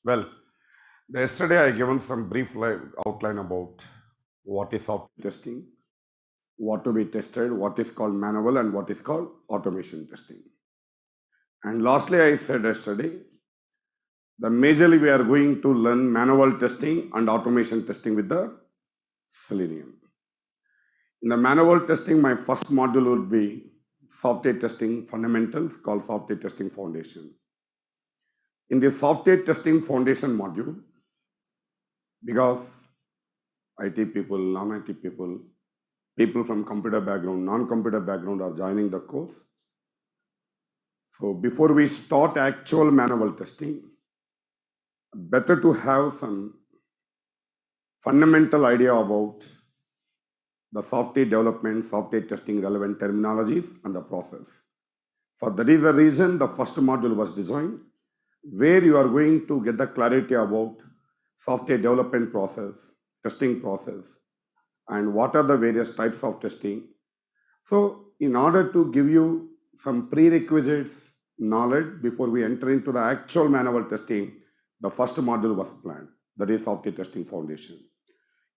Well, yesterday I given some brief outline about what is software testing, what to be tested, what is called manual and what is called automation testing. And lastly, I said yesterday that majorly we are going to learn manual testing and automation testing with the Selenium. In the manual testing, my first module would be software testing fundamentals called software testing foundation. In the software testing foundation module, because IT people, non-IT people, people from computer background, non-computer background are joining the course. So before we start actual manual testing, better to have some fundamental idea about the software development, software testing relevant terminologies and the process. For that is the reason the first module was designed, where you are going to get the clarity about software development process, testing process, and what are the various types of testing. So in order to give you some prerequisites knowledge before we enter into the actual manual testing, the first module was planned, that is software testing foundation.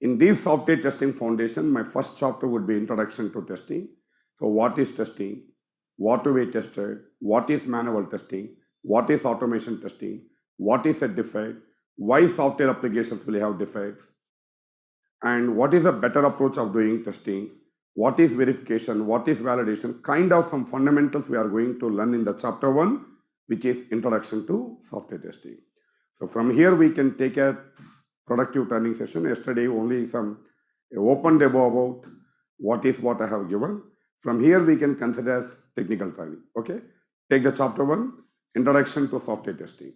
In this software testing foundation, my first chapter would be introduction to testing. So what is testing? What to be tested? What is manual testing? What is automation testing? What is a defect? Why software applications will have defects? And what is a better approach of doing testing? What is verification? What is validation? Kind of some fundamentals we are going to learn in the chapter 1, which is introduction to software testing. So from here we can take a productive training session. Yesterday only some open demo about what I have given. From here we can consider as technical training. Okay, take the chapter 1, introduction to software testing.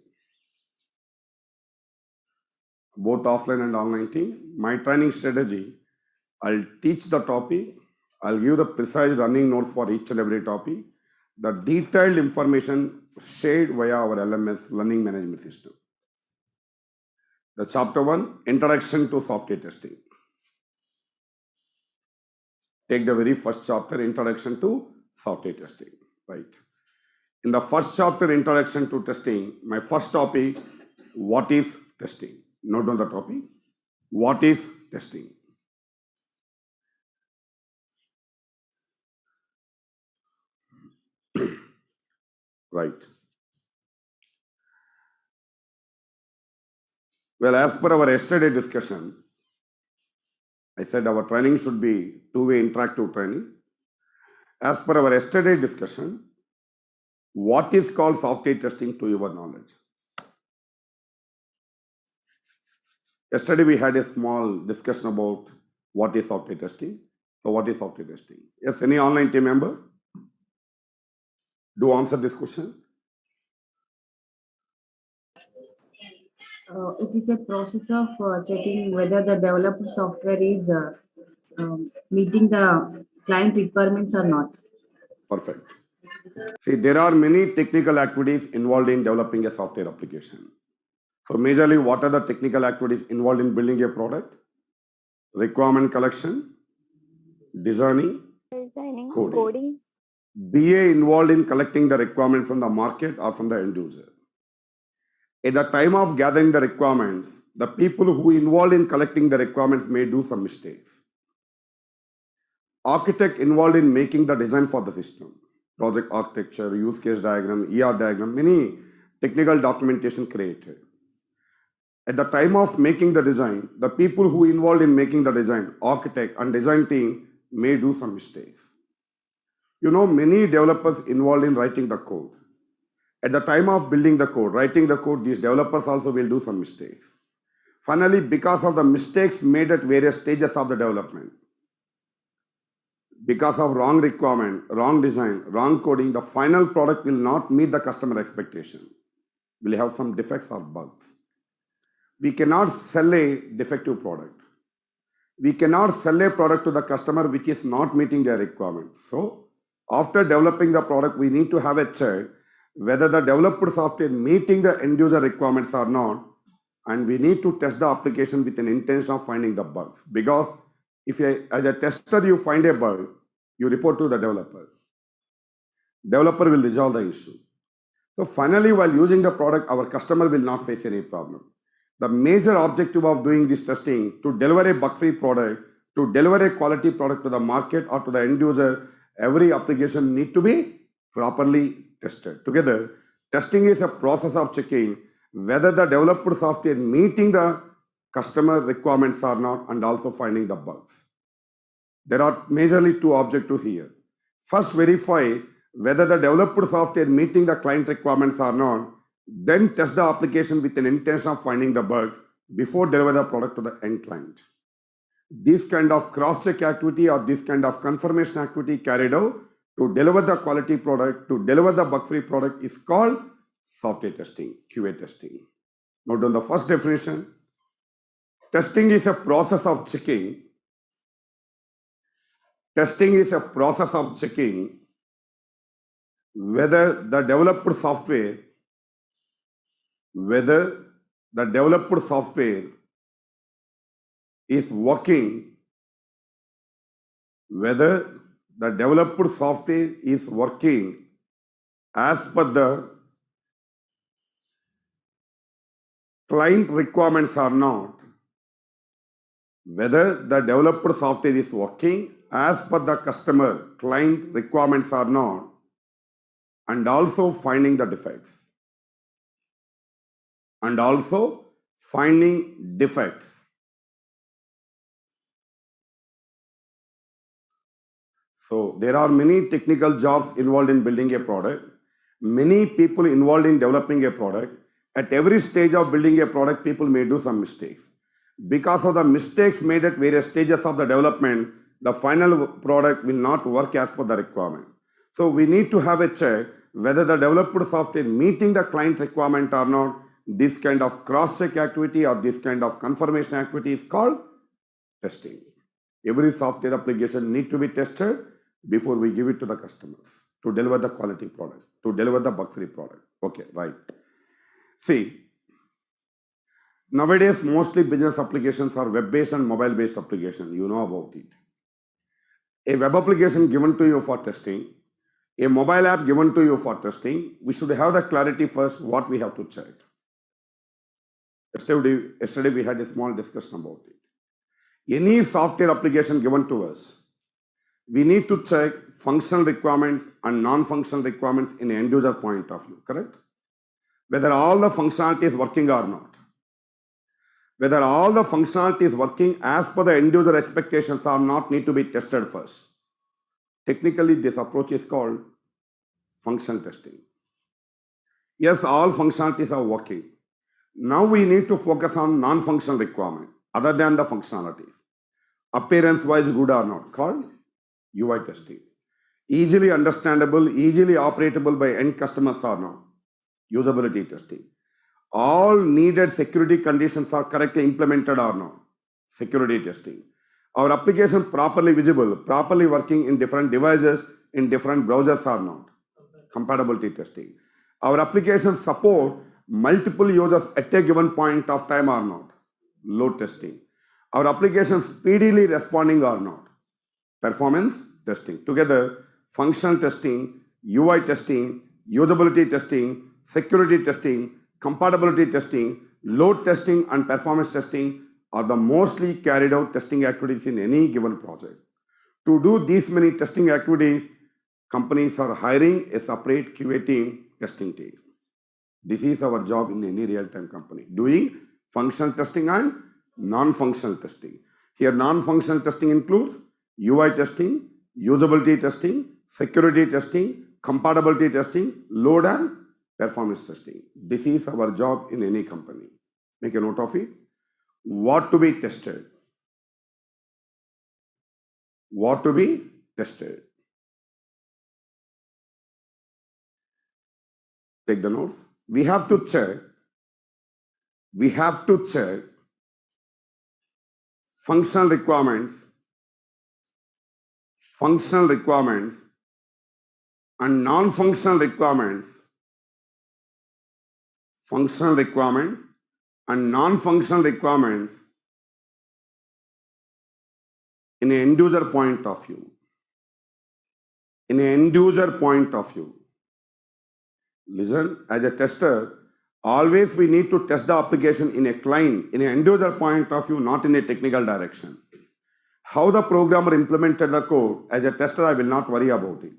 Both offline and online team. My training strategy, I'll teach the topic, I'll give the precise running notes for each and every topic, the detailed information shared via our LMS, Learning Management System. The chapter 1, introduction to software testing. Take the very first chapter, introduction to software testing, right? In the first chapter, introduction to testing, my first topic, what is testing? Note down the topic, what is testing? Right. Well, as per our yesterday discussion, I said our training should be two-way interactive training. As per our yesterday discussion, what is called software testing to your knowledge? Yesterday we had a small discussion about what is software testing. So what is software testing? Yes, any online team member? Do answer this question. It is a process of checking whether the developed software is meeting the client requirements or not. Perfect. See, there are many technical activities involved in developing a software application. So majorly, what are the technical activities involved in building a product? Requirement collection, designing, coding. BA involved in collecting the requirement from the market or from the end user. At the time of gathering the requirements, the people who involved in collecting the requirements may do some mistakes. Architect involved in making the design for the system, project architecture, use case diagram, ER diagram, many technical documentation created. At the time of making the design, the people who involved in making the design, architect and design team, may do some mistakes. You know, many developers involved in writing the code. At the time of building the code, writing the code, these developers also will do some mistakes. Finally, because of the mistakes made at various stages of the development, because of wrong requirement, wrong design, wrong coding, the final product will not meet the customer expectation. Will have some defects or bugs. We cannot sell a defective product. We cannot sell a product to the customer which is not meeting their requirements. So, after developing the product, we need to have a check whether the developed software meeting the end user requirements or not, and we need to test the application with an intention of finding the bugs. Because if as a tester you find a bug, you report to the developer. Developer will resolve the issue. So finally, while using the product, our customer will not face any problem. The major objective of doing this testing to deliver a bug-free product, to deliver a quality product to the market or to the end user, every application need to be properly tested. Together, testing is a process of checking whether the developed software meeting the customer requirements or not, and also finding the bugs. There are majorly two objectives here. First, verify whether the developed software meeting the client requirements or not, then test the application with an intention of finding the bugs before deliver the product to the end client. This kind of cross-check activity or this kind of confirmation activity carried out to deliver the quality product, to deliver the bug-free product is called software testing, QA testing. Note on the first definition, testing is a process of checking. Testing is a process of checking whether the developed software is working, whether the developed software is working as per the client requirements or not, whether the developed software is working as per the customer client requirements or not, and also finding the defects. So there are many technical jobs involved in building a product, many people involved in developing a product. At every stage of building a product, people may do some mistakes. Because of the mistakes made at various stages of the development, the final product will not work as per the requirement. So we need to have a check whether the developed software meeting the client requirement or not. This kind of cross-check activity or this kind of confirmation activity is called testing. Every software application need to be tested before we give it to the customers to deliver the quality product, to deliver the bug-free product. Okay, right. See, nowadays mostly business applications are web-based and mobile-based applications. You know about it. A web application given to you for testing, a mobile app given to you for testing, we should have the clarity first what we have to check. Yesterday we had a small discussion about it. Any software application given to us, we need to check functional requirements and non-functional requirements in an end user point of view, correct? Whether all the functionality is working or not. Whether all the functionality is working as per the end user expectations or not need to be tested first. Technically, this approach is called functional testing. Yes, all functionalities are working. Now we need to focus on non-functional requirement other than the functionalities. Appearance-wise good or not, called UI testing. Easily understandable, easily operatable by end customers or not, usability testing. All needed security conditions are correctly implemented or not, security testing. Our application properly visible, properly working in different devices, in different browsers or not, compatibility testing. Our application support multiple users at a given point of time or not, load testing. Our application speedily responding or not, performance testing. Together, functional testing, UI testing, usability testing, security testing, compatibility testing, load testing, and performance testing are the mostly carried out testing activities in any given project. To do these many testing activities, companies are hiring a separate QA team, testing team. This is our job in any real-time company, doing functional testing and non-functional testing. Here, non-functional testing includes UI testing, usability testing, security testing, compatibility testing, load and performance testing. This is our job in any company. Make a note of it. What to be tested? What to be tested? Take the notes. We have to check functional requirements and non-functional requirements, functional requirements and non-functional requirements in an end user point of view. Listen, as a tester, always we need to test the application in a client, in an end user point of view, not in a technical direction. How the programmer implemented the code, as a tester, I will not worry about it.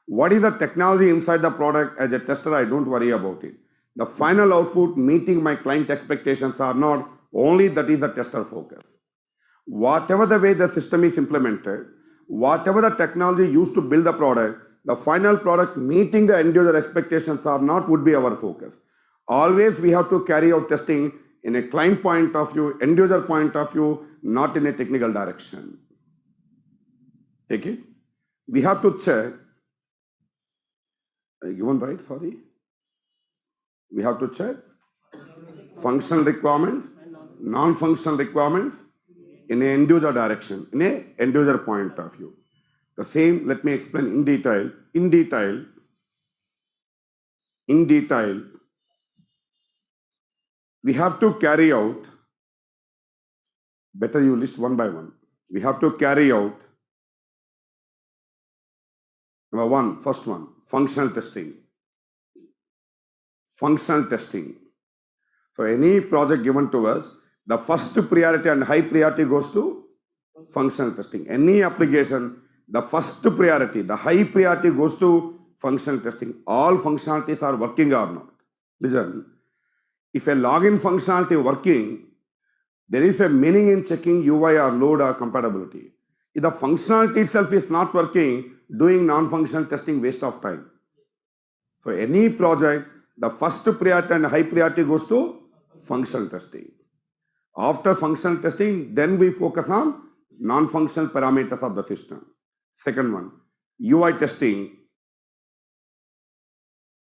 What is the technology inside the product, as a tester, I don't worry about it. The final output meeting my client expectations or not, only that is the tester focus. Whatever the way the system is implemented, whatever the technology used to build the product, the final product meeting the end user expectations or not would be our focus. Always we have to carry out testing in a client point of view, end user point of view, not in a technical direction. Take it. We have to check. Given right, sorry. We have to check functional requirements, non-functional requirements in a end user direction, in a end user point of view. The same, let me explain in detail. In detail, we have to carry out, better you list one by one. We have to carry out, number one, first one, functional testing. Functional testing. So any project given to us, the first priority and high priority goes to functional testing. Any application, the first priority, the high priority goes to functional testing. All functionalities are working or not. Listen, if a login functionality working, there is a meaning in checking UI or load or compatibility. If the functionality itself is not working, doing non-functional testing waste of time. So any project, the first priority and high priority goes to functional testing. After functional testing, then we focus on non-functional parameters of the system. Second one, UI testing,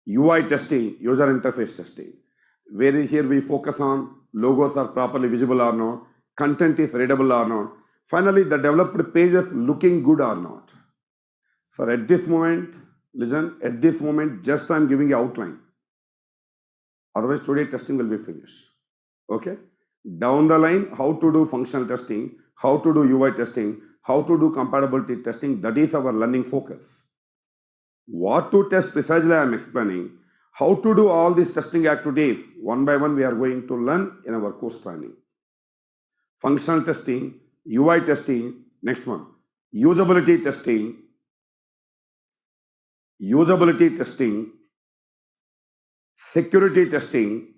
user interface testing. Where here we focus on logos are properly visible or not, content is readable or not. Finally, the developed page is looking good or not. So at this moment, listen, at this moment, just I'm giving an outline. Otherwise, today testing will be finished. Okay? Down the line, how to do functional testing, how to do UI testing, how to do compatibility testing, that is our learning focus. What to test precisely I am explaining. How to do all these testing activities, one by one we are going to learn in our course training. Functional testing, UI testing, next one, usability testing, security testing,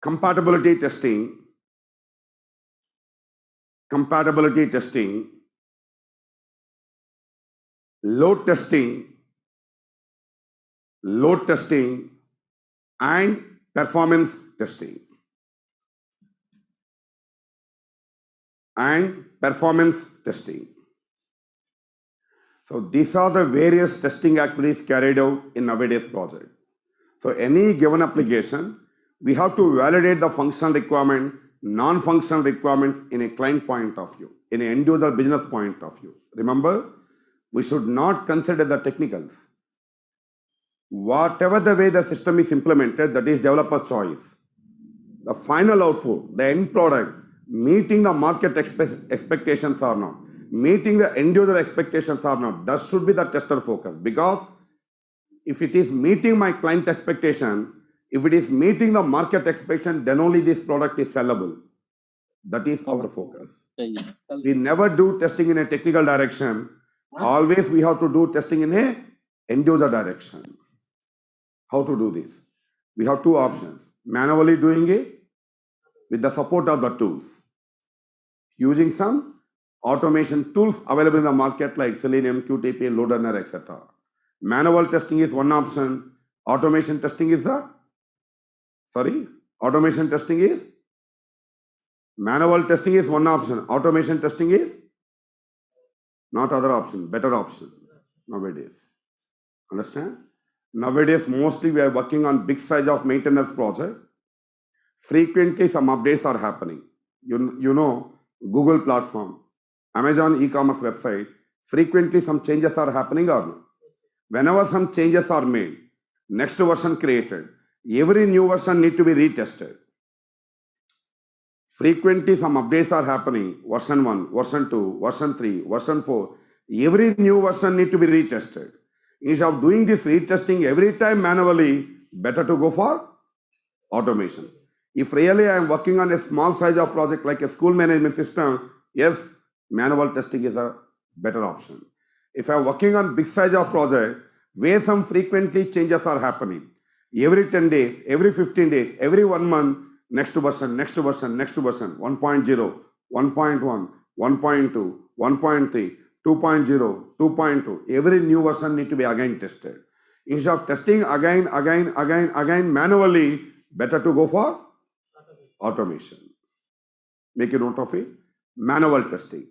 compatibility testing, load testing, and performance testing. So these are the various testing activities carried out in nowadays project. So any given application, we have to validate the functional requirement, non-functional requirements in a client point of view, in an end user business point of view. Remember, we should not consider the technicals. Whatever the way the system is implemented, that is developer's choice. The final output, the end product, meeting the market expectations or not, meeting the end user expectations or not, that should be the tester focus. Because if it is meeting my client expectation, if it is meeting the market expectation, then only this product is sellable. That is our focus. We never do testing in a technical direction. Always we have to do testing in a end user direction. How to do this? We have two options. Manually doing it with the support of the tools. Using some automation tools available in the market like Selenium, QTP, Load Runner, etc. Manual testing is one option. Automation testing is manual testing is one option. Automation testing is not other option, better option nowadays. Understand? Nowadays, mostly we are working on big size of maintenance project. Frequently, some updates are happening. You know, Google platform, Amazon e-commerce website, frequently some changes are happening or not. Whenever some changes are made, next version created, every new version need to be retested. Frequently some updates are happening, version 1, version 2, version 3, version 4. Every new version need to be retested. Instead of doing this retesting every time manually, better to go for automation. If really I am working on a small size of project like a school management system, yes, manual testing is a better option. If I am working on big size of project where some frequently changes are happening, every 10 days, every 15 days, every 1 month, next version, next version, next version, 1.0, 1.1, 1.2, 1.3, 2.0, 2.2, every new version need to be again tested. Instead of testing again manually, better to go for automation. Make a note of it. Manual testing.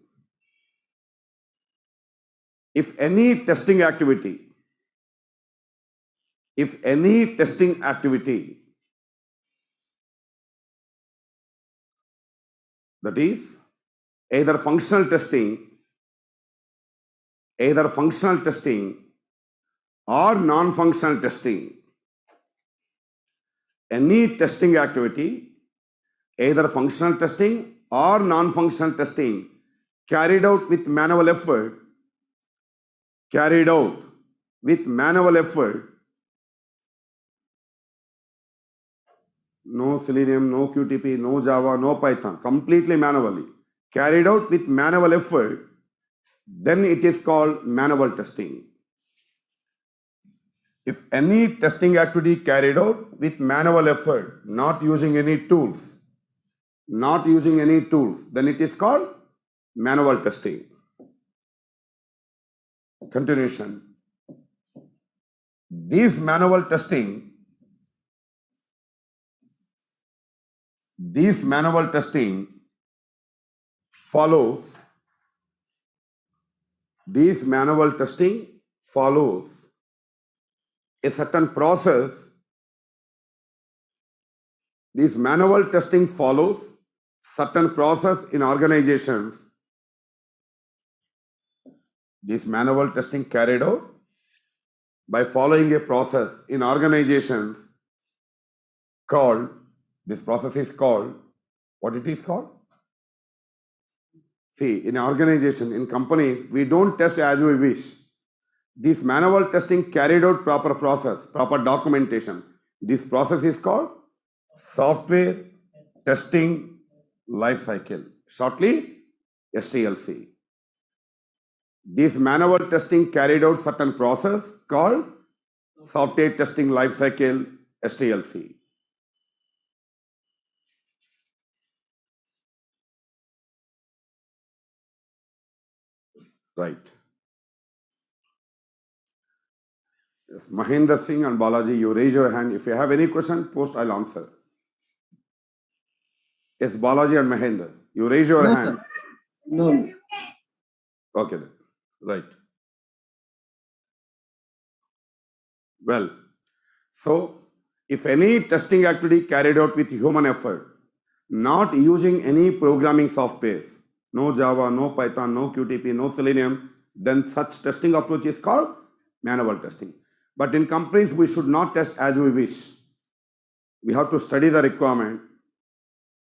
If any testing activity that is either functional testing or non-functional testing, any testing activity, either functional testing or non-functional testing, carried out with manual effort, no Selenium, no QTP, no Java, no Python, completely manually, carried out with manual effort, then it is called manual testing. If any testing activity carried out with manual effort, not using any tools, then it is called manual testing. Continuation. These manual testing follows a certain process. This manual testing follows certain process in organizations. This manual testing carried out by following a process in organizations called, this process is called, what it is called? See, in organization, in companies, we don't test as we wish. This manual testing carried out proper process, proper documentation. This process is called software testing life cycle, shortly STLC. This manual testing carried out certain process called software testing life cycle, STLC. Right. Yes, Mahendra Singh and Balaji, you raise your hand. If you have any question, post, I'll answer. Yes, Balaji and Mahendra, you raise your No, hand. sir. No. Okay then. Right. Well, so if any testing activity carried out with human effort, not using any programming softwares, no Java, no Python, no QTP, no Selenium, then such testing approach is called manual testing. But in companies, we should not test as we wish. We have to study the requirement.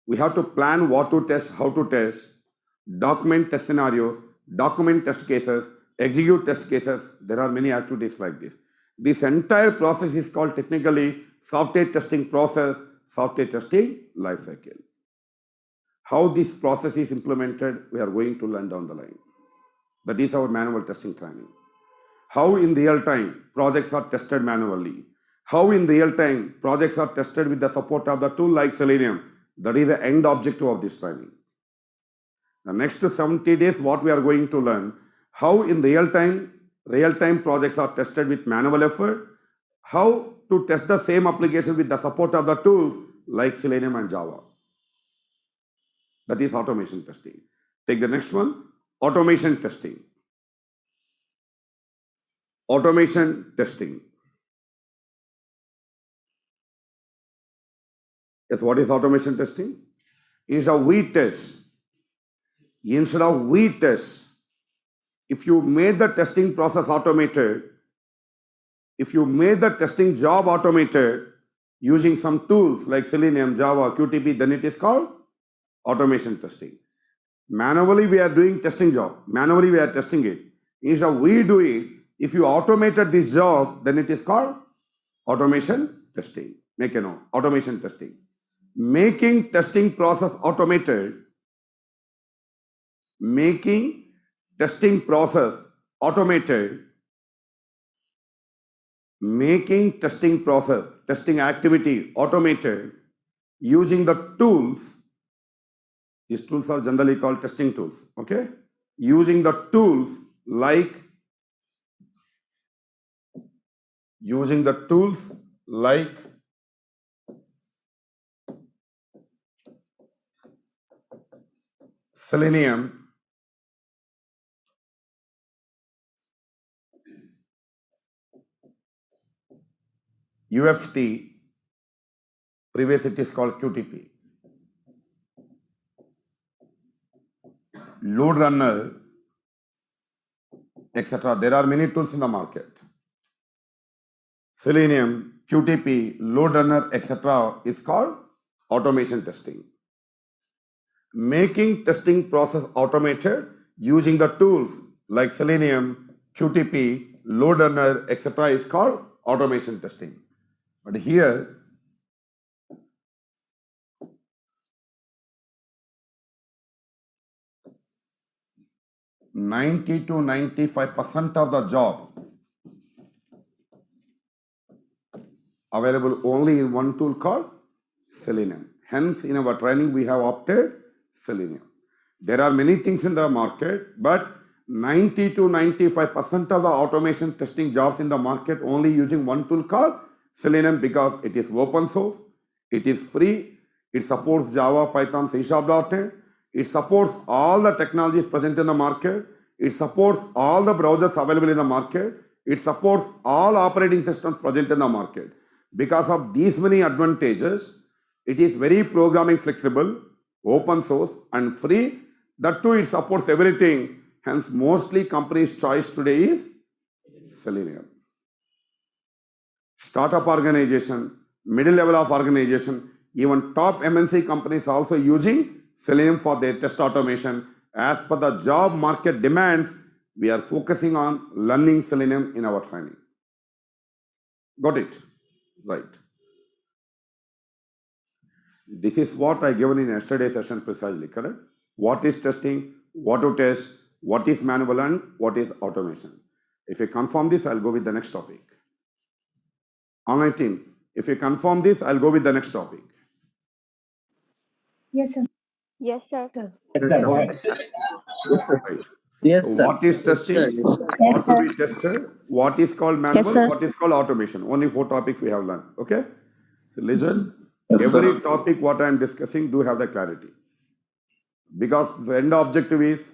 We have to plan what to test, how to test, document test scenarios, document test cases, execute test cases. There are many activities like this. This entire process is called technically software testing process, software testing life cycle. How this process is implemented, we are going to learn down the line. That is our manual testing training. How in real time projects are tested manually. How in real time projects are tested with the support of the tool like Selenium. That is the end objective of this training. The next 70 days, what we are going to learn, how in real time projects are tested with manual effort, how to test the same application with the support of the tools like Selenium and Java. That is automation testing. Take the next one, automation testing. Automation testing. Yes, what is automation testing? Instead of we test, if you made the testing process automated, if you made the testing job automated using some tools like Selenium, Java, QTP, then it is called automation testing. Manually, we are doing testing job. Manually, we are testing it. Instead of we do it, If you automated this job, then it is called automation testing. Make a note, automation testing. Making testing process automated, making testing process automated, making testing process, testing activity automated using the tools. These tools are generally called testing tools, okay? Using the tools like Selenium, UFT, previous it is called QTP, load runner, etc. There are many tools in the market. Selenium, QTP, load runner, etc. is called automation testing. Making testing process automated using the tools like Selenium, QTP, load runner, etc. is called automation testing. But here, 90 to 95% of the job available only in one tool called Selenium. Hence, in our training, we have opted Selenium. There are many things in the market, but 90 to 95% of the automation testing jobs in the market only using one tool called Selenium because it is open source, it is free, it supports Java, Python, C#, .NET, it supports all the technologies present in the market, it supports all the browsers available in the market, it supports all operating systems present in the market. Because of these many advantages, it is very programming flexible, open source and free. That too, it supports everything. Hence, mostly companies' choice today is Selenium. Startup organization, middle level of organization, even top MNC companies also using Selenium for their test automation. As per the job market demands, we are focusing on learning Selenium in our training. Got it? Right. This is what I given in yesterday's session precisely, correct? What is testing, what to test, what is manual and what is automation. If you confirm this, I'll go with the next topic. Online team, if you confirm this, I'll go with the next topic. Yes, sir. Yes, sir. Right. Yes, So sir. what is testing? Yes, sir. What to be tested? What is called manual? sir. What is called automation? Only 4 topics we have learned. Okay? So listen, Yes, every sir. topic what I am discussing do have the clarity. Because the end objective is,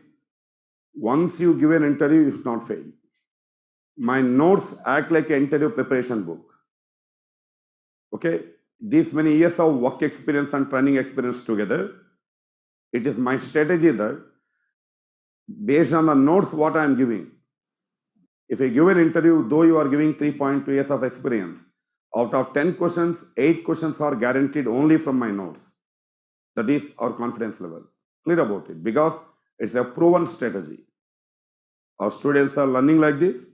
once you give an interview, you should not fail. My notes act like an interview preparation book. Okay? These many years of work experience and training experience together, it is my strategy that based on the notes what I am giving, if you give an interview, though you are giving 3.2 years of experience, out of 10 questions, 8 questions are guaranteed only from my notes. That is our confidence level. Clear about it, because it's a proven strategy. Our students are learning like this.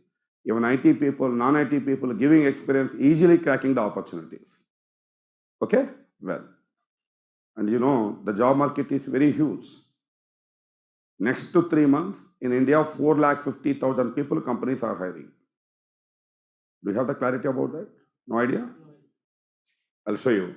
Even IT people, non-IT people giving experience, easily cracking the opportunities. Okay? Well, and you know, the job market is very huge. Next to 3 months, in India, 450,000 people, companies are hiring. Do you have the clarity about that? No idea? I'll show you.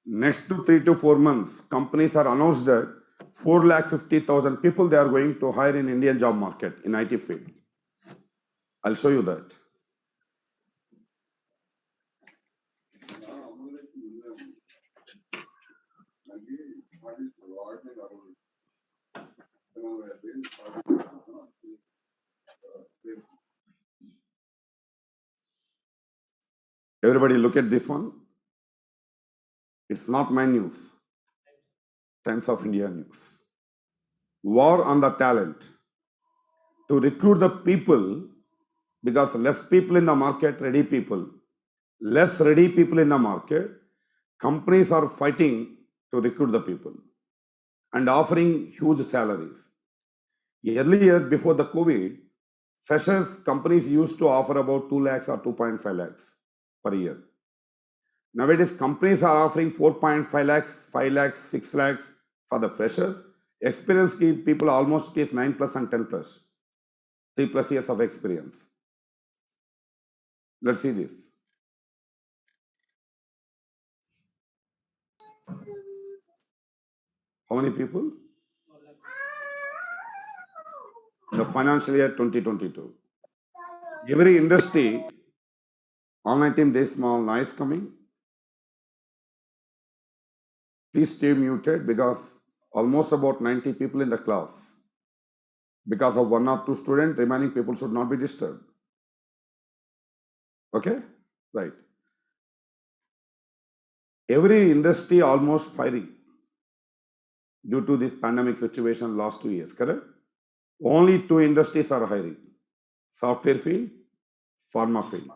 Next to 3 to 4 months, companies are announced that 450,000 people they are going to hire in Indian job market in IT field. I'll show you that. Everybody look at this one. It's not my news. Times of India news. War on the talent. To recruit the people, because less people in the market, ready people. Less ready people in the market, companies are fighting to recruit the people and offering huge salaries. Earlier, before the COVID, freshers companies used to offer about 2 lakhs or 2.5 lakhs per year. Nowadays, companies are offering 4.5 lakhs, 5 lakhs, 6 lakhs for the freshers. Experienced people almost get 9 plus and 10 plus, 3 plus years of experience. Let's see this. How many people? The financial year 2022. Every industry, online team, this small noise coming. Please stay muted because almost about 90 people in the class. Because of 1 or 2 students, remaining people should not be disturbed. Okay? Right. Every industry almost firing due to this pandemic situation last 2 years, correct? Only 2 industries are hiring. Software field, pharma field.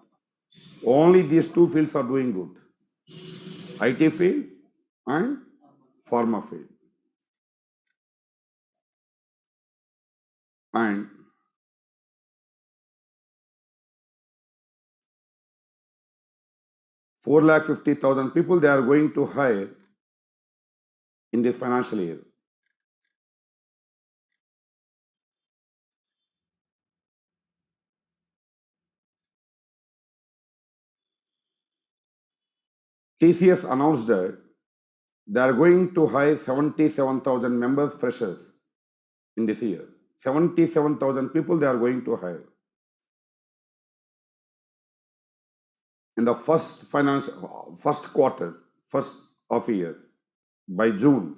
Only these 2 fields are doing good. IT field and pharma field. And 4,50,000 people they are going to hire in this financial year. TCS announced that they are going to hire 77,000 members freshers in this year. 77,000 people they are going to hire. In the first quarter, first of year, by June,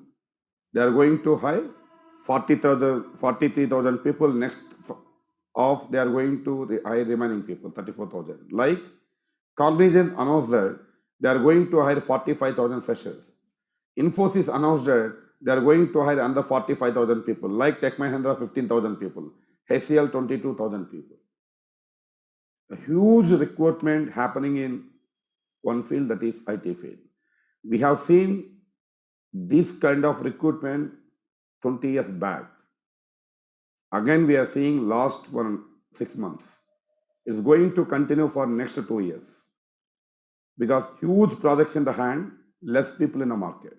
they are going to hire 43,000 people. Next off, they are going to hire remaining people, 34,000. Like Cognizant announced that they are going to hire 45,000 freshers. Infosys announced that they are going to hire under 45,000 people. Like Tech Mahindra, 15,000 people. HCL, 22,000 people. A huge recruitment happening in one field, that is IT field. We have seen this kind of recruitment 20 years back. Again, we are seeing last 6 months. It's going to continue for next 2 years because huge projects in the hand, less people in the market.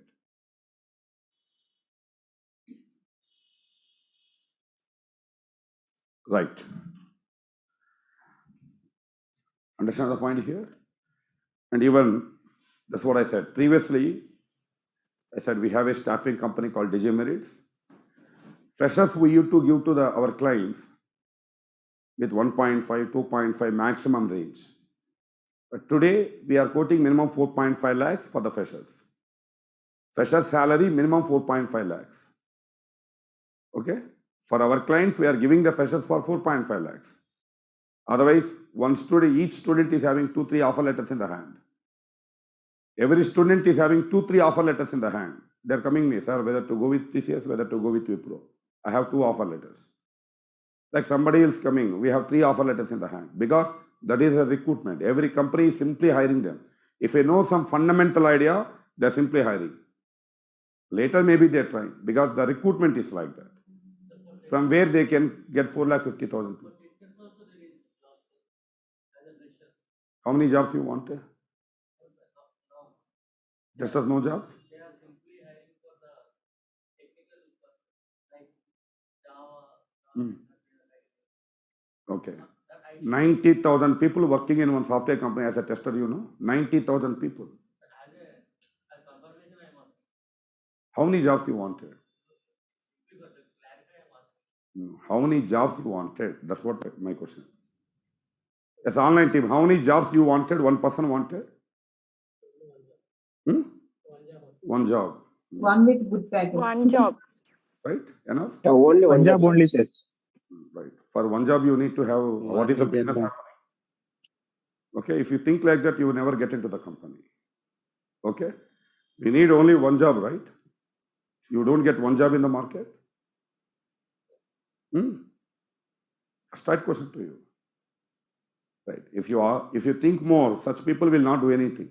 Right. Understand the point here? And even, that's what I said. Previously, I said we have a staffing company called DigiMerits. Freshers we used to give to our clients with 1.5, 2.5 maximum range. But today, we are quoting minimum 4.5 lakhs for the freshers. Fresher salary, minimum 4.5 lakhs. Okay? For our clients, we are giving the freshers for 4.5 lakhs. Otherwise, each student is having 2-3 offer letters in the hand. Every student is having 2-3 offer letters in the hand. They're coming me, sir, whether to go with TCS, whether to go with Wipro. I have 2 offer letters. Like somebody else coming, we have 3 offer letters in the hand because that is a recruitment. Every company is simply hiring them. If they know some fundamental idea, they're simply hiring. Later, maybe they're trying because the recruitment is like that. From where they can get 4,50,000 people. How many jobs you want? Just as no jobs? Okay. 90,000 people working in one software company as a tester, 90,000 people. How many jobs you wanted? How many jobs you wanted? That's what my question. As online team, how many jobs you wanted? One person wanted? One job. One with good package. One job. Right? Enough? Only one job only, sir. Right. For one job, you need to have what is the business happening. Okay. If you think like that, you will never get into the company. Okay. We need only one job, right? You don't get one job in the market. Straight question to you. Right. If you think more, such people will not do anything.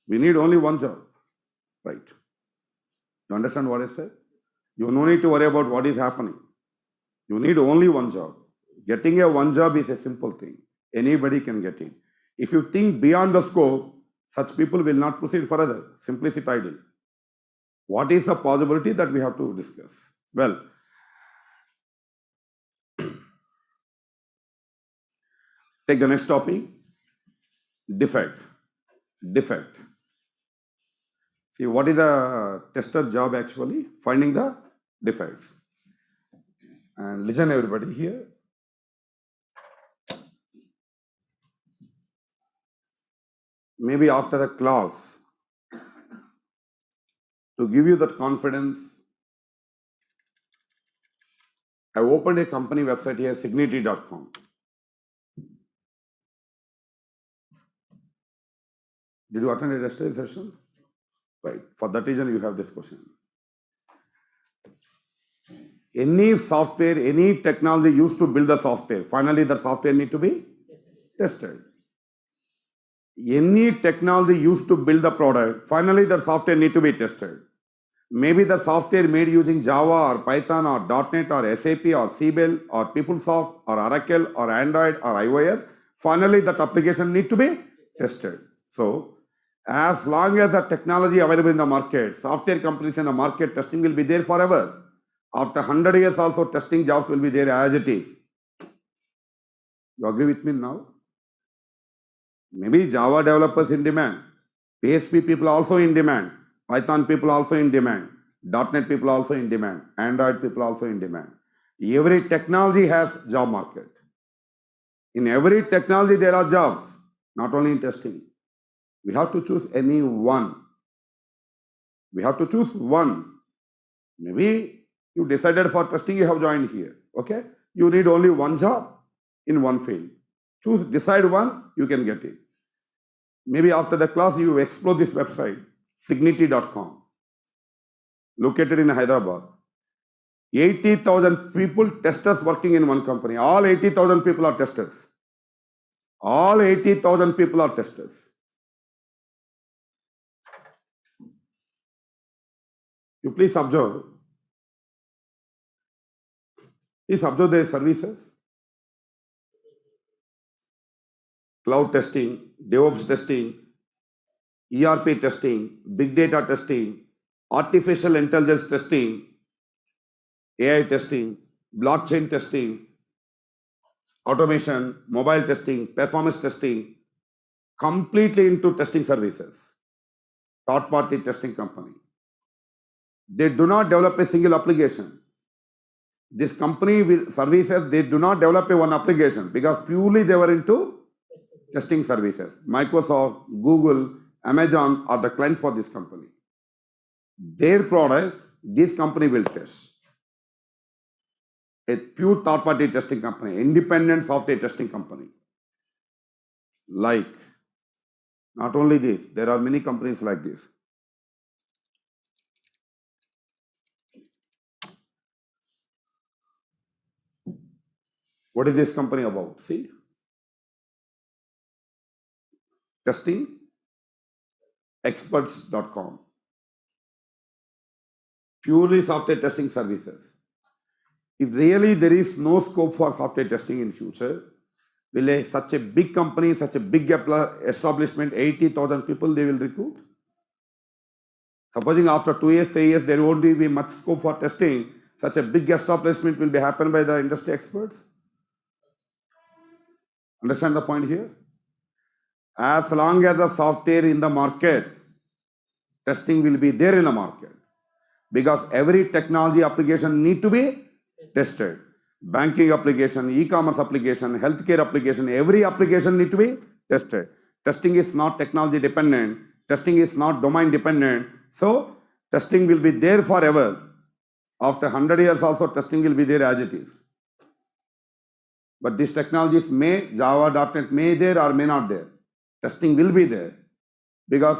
We need only one job. Right. You understand what I said? You no need to worry about what is happening. You need only one job. Getting a one job is a simple thing. Anybody can get it. If you think beyond the scope, such people will not proceed further. Simply sit idle. What is the possibility that we have to discuss? Well, take the next topic. Defect. Defect. See, what is a tester job actually? Finding the defects. And listen, everybody here. Maybe after the class, to give you that confidence, I opened a company website here, signity.com. Did you attend a yesterday session? Right. For that reason, you have this question. Any software, any technology used to build the software, finally the software need to be tested. Any technology used to build the product, finally the software need to be tested. Maybe the software made using Java or Python or .NET or SAP or CBEL or PeopleSoft or Oracle or Android or iOS, finally that application need to be tested. So, as long as the technology available in the market, software companies in the market, testing will be there forever. After 100 years also, testing jobs will be there as it is. You agree with me now? Maybe Java developers in demand, PHP people also in demand, Python people also in demand, .NET people also in demand, Android people also in demand. Every technology has job market. In every technology there are jobs, not only in testing. We have to choose any one. We have to choose one. Maybe you decided for testing, you have joined here. Okay? You need only one job in one field. Decide one, you can get it. Maybe after the class, you explore this website, signity.com, located in Hyderabad. 80,000 people, testers working in one company. All 80,000 people are testers. All 80,000 people are testers. You please observe. Please observe their services. Cloud testing, DevOps testing, ERP testing, big data testing, artificial intelligence testing, AI testing, blockchain testing, automation, mobile testing, performance testing, completely into testing services. Third-party testing company. They do not develop a single application. This company will services, they do not develop a one application because purely they were into testing services. Microsoft, Google, Amazon are the clients for this company. Their products, this company will test. A pure third-party testing company, independent software testing company. Like, not only this, there are many companies like this. What is this company about? See? testingexperts.com. Purely software testing services. If really there is no scope for software testing in future, will such a big company, such a big establishment, 80,000 people they will recruit? Supposing after 2 years, 3 years, there won't be much scope for testing, such a big establishment will be happen by the industry experts? Understand the point here? As long as the software in the market, testing will be there in the market. Because every technology application need to be tested. Banking application, e-commerce application, healthcare application, every application need to be tested. Testing is not technology dependent. Testing is not domain dependent. So, testing will be there forever. After 100 years also, testing will be there as it is. But these technologies may, Java, .NET may there or may not there. Testing will be there. Because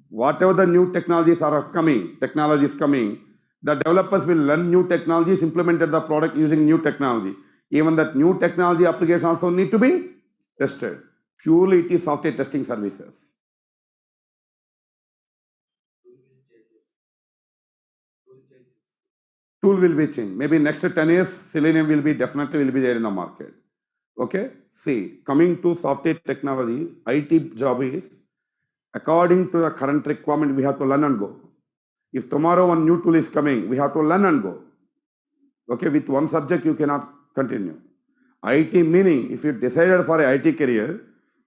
whatever the new technologies are coming, the developers will learn new technologies, implemented the product using new technology. Even that new technology application also need to be tested. Purely it is software testing services. tool will be changed. Maybe next 10 years, Selenium will be definitely will be there in the market. Okay. See, coming to software technology, IT job is according to the current requirement, we have to learn and go. If tomorrow one new tool is coming, we have to learn and go. Okay, with one subject you cannot continue. IT meaning, if you decided for a IT career,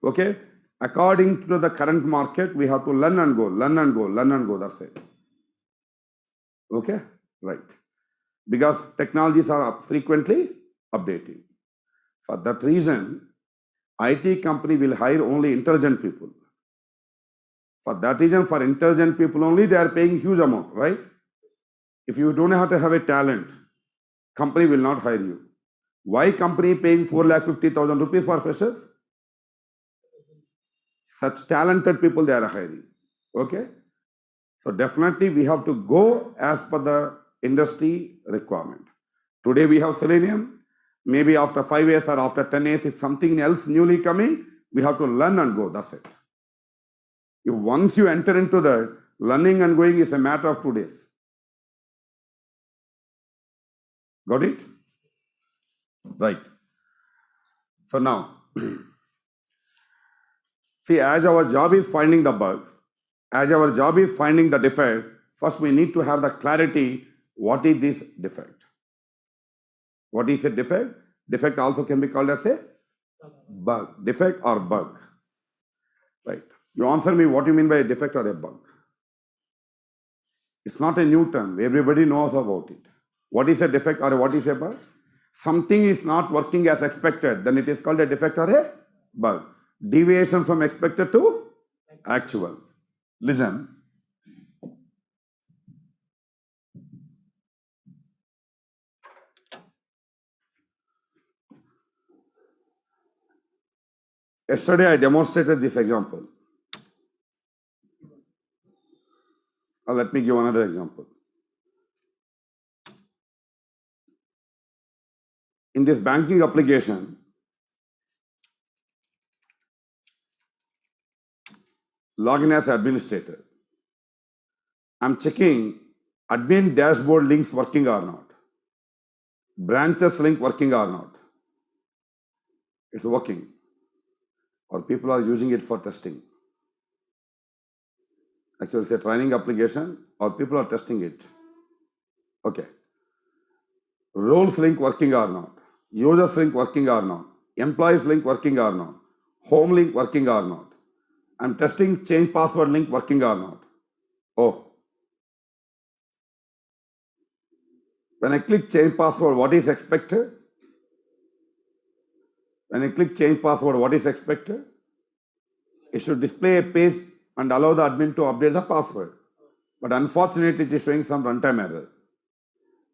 okay, according to the current market, we have to learn and go, learn and go, learn and go, that's it. Okay, right. Because technologies are frequently updating. For that reason, IT company will hire only intelligent people. For that reason, for intelligent people only, they are paying huge amount, right? If you don't have to have a talent, company will not hire you. Why company paying 4,50,000 rupees for freshers? Such talented people they are hiring. Okay? So definitely we have to go as per the industry requirement. Today we have Selenium. Maybe after 5 years or after 10 years, if something else newly coming, we have to learn and go. That's it. If once you enter into that, learning and going is a matter of 2 days. Got it? Right. So now, see, as our job is finding the bugs, as our job is finding the defect, first we need to have the clarity, what is this defect? What is a defect? Defect also can be called as a bug. Defect or bug. Right. You answer me what you mean by a defect or a bug. It's not a new term. Everybody knows about it. What is a defect or what is a bug? Something is not working as expected, then it is called a defect or a bug. Deviation from expected to actual. Listen. Yesterday I demonstrated this example. Let me give another example. In this banking application, login as administrator. I'm checking admin dashboard links working or not. Branches link working or not. It's working. Or people are using it for testing. Actually, it's a training application or people are testing it. Okay. Roles link working or not. Users link working or not. Employees link working or not. Home link working or not. I'm testing change password link working or not. Oh. When I click change password, what is expected? When I click change password, what is expected? It should display a page and allow the admin to update the password. But unfortunately, it is showing some runtime error.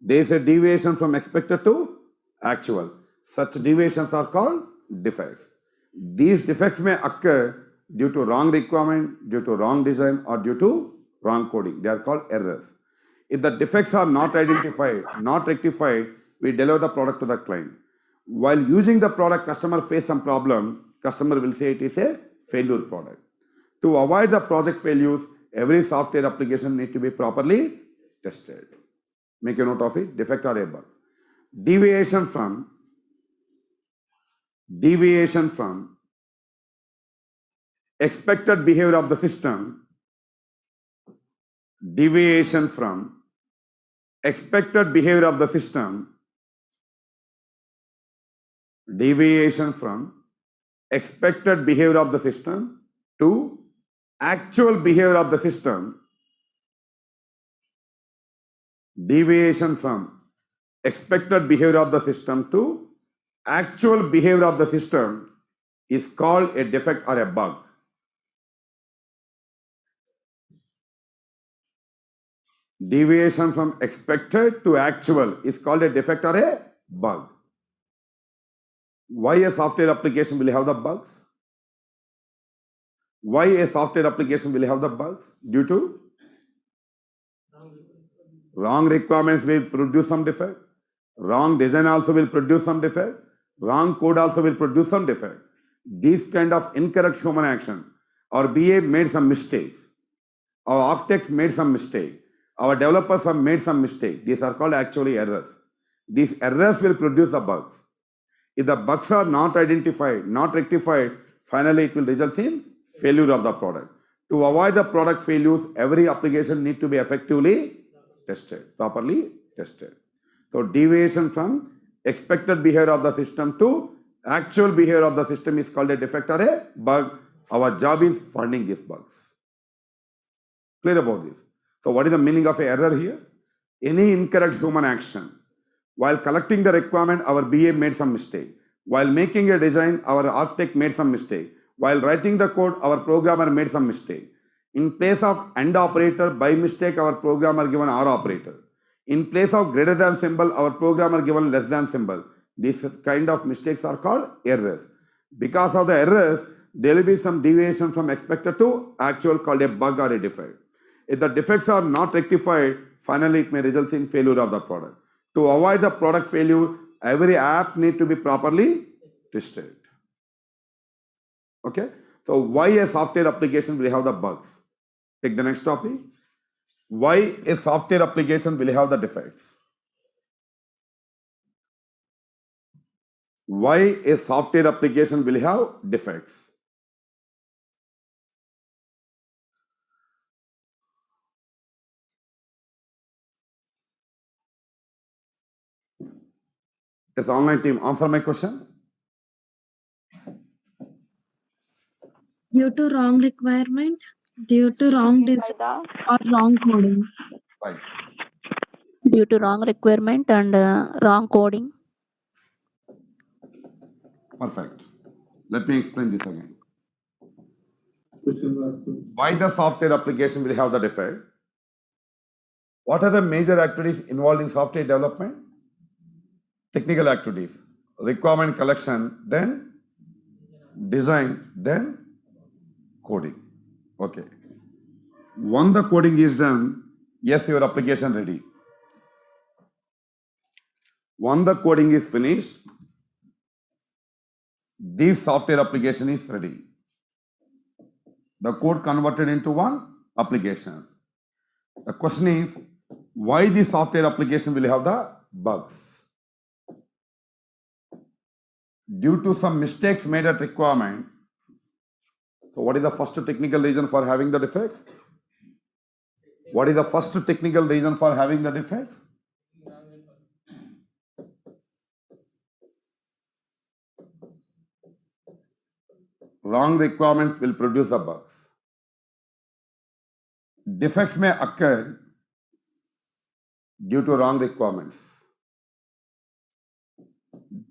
There is a deviation from expected to actual. Such deviations are called defects. These defects may occur due to wrong requirement, due to wrong design, or due to wrong coding. They are called errors. If the defects are not identified, not rectified, we deliver the product to the client. While using the product, customer face some problem, customer will say it is a failure product. To avoid the project failures, every software application needs to be properly tested. Make a note of it, defect or a bug. Deviation from expected behavior of the system. Deviation from expected behavior of the system. Deviation from expected behavior of the system to actual behavior of the system. Deviation from expected behavior of the system to actual behavior of the system is called a defect or a bug. Deviation from expected to actual is called a defect or a bug. Why a software application will have the bugs? Why a software application will have the bugs? Due to wrong requirements will produce some defect. Wrong design also will produce some defect. Wrong code also will produce some defect. These kind of incorrect human action or BA made some mistakes. Our architects made some mistake. Our developers have made some mistake. These are called actually errors. These errors will produce the bugs. If the bugs are not identified, not rectified, finally it will result in failure of the product. To avoid the product failures, every application need to be effectively tested, properly tested. So deviation from expected behavior of the system to actual behavior of the system is called a defect or a bug. Our job is finding these bugs. Clear about this? So what is the meaning of an error here? Any incorrect human action. While collecting the requirement, our BA made some mistake. While making a design, our architect made some mistake. While writing the code, our programmer made some mistake. In place of AND operator, by mistake, our programmer given OR operator. In place of greater than symbol, our programmer given less than symbol. These kind of mistakes are called errors. Because of the errors, there will be some deviation from expected to actual called a bug or a defect. If the defects are not rectified, finally it may result in failure of the product. To avoid the product failure, every app need to be properly tested. Okay? So why a software application will have the bugs? Take the next topic. Why a software application will have the defects? Why a software application will have defects? Yes, online team, answer my question. Due to wrong requirement, due to wrong design or wrong coding. Right. Due to wrong requirement and wrong coding. Perfect. Let me explain this again. Why the software application will have the defect? What are the major activities involved in software development? Technical activities, requirement collection, then design, then coding. Okay. Once the coding is done, yes, your application ready. Once the coding is finished, this software application is ready. The code converted into one application. The question is, why this software application will have the bugs? Due to some mistakes made at requirement. So what is the first technical reason for having the defects? What is the first technical reason for having the defects? Wrong requirements will produce the bugs. Defects may occur due to wrong requirements.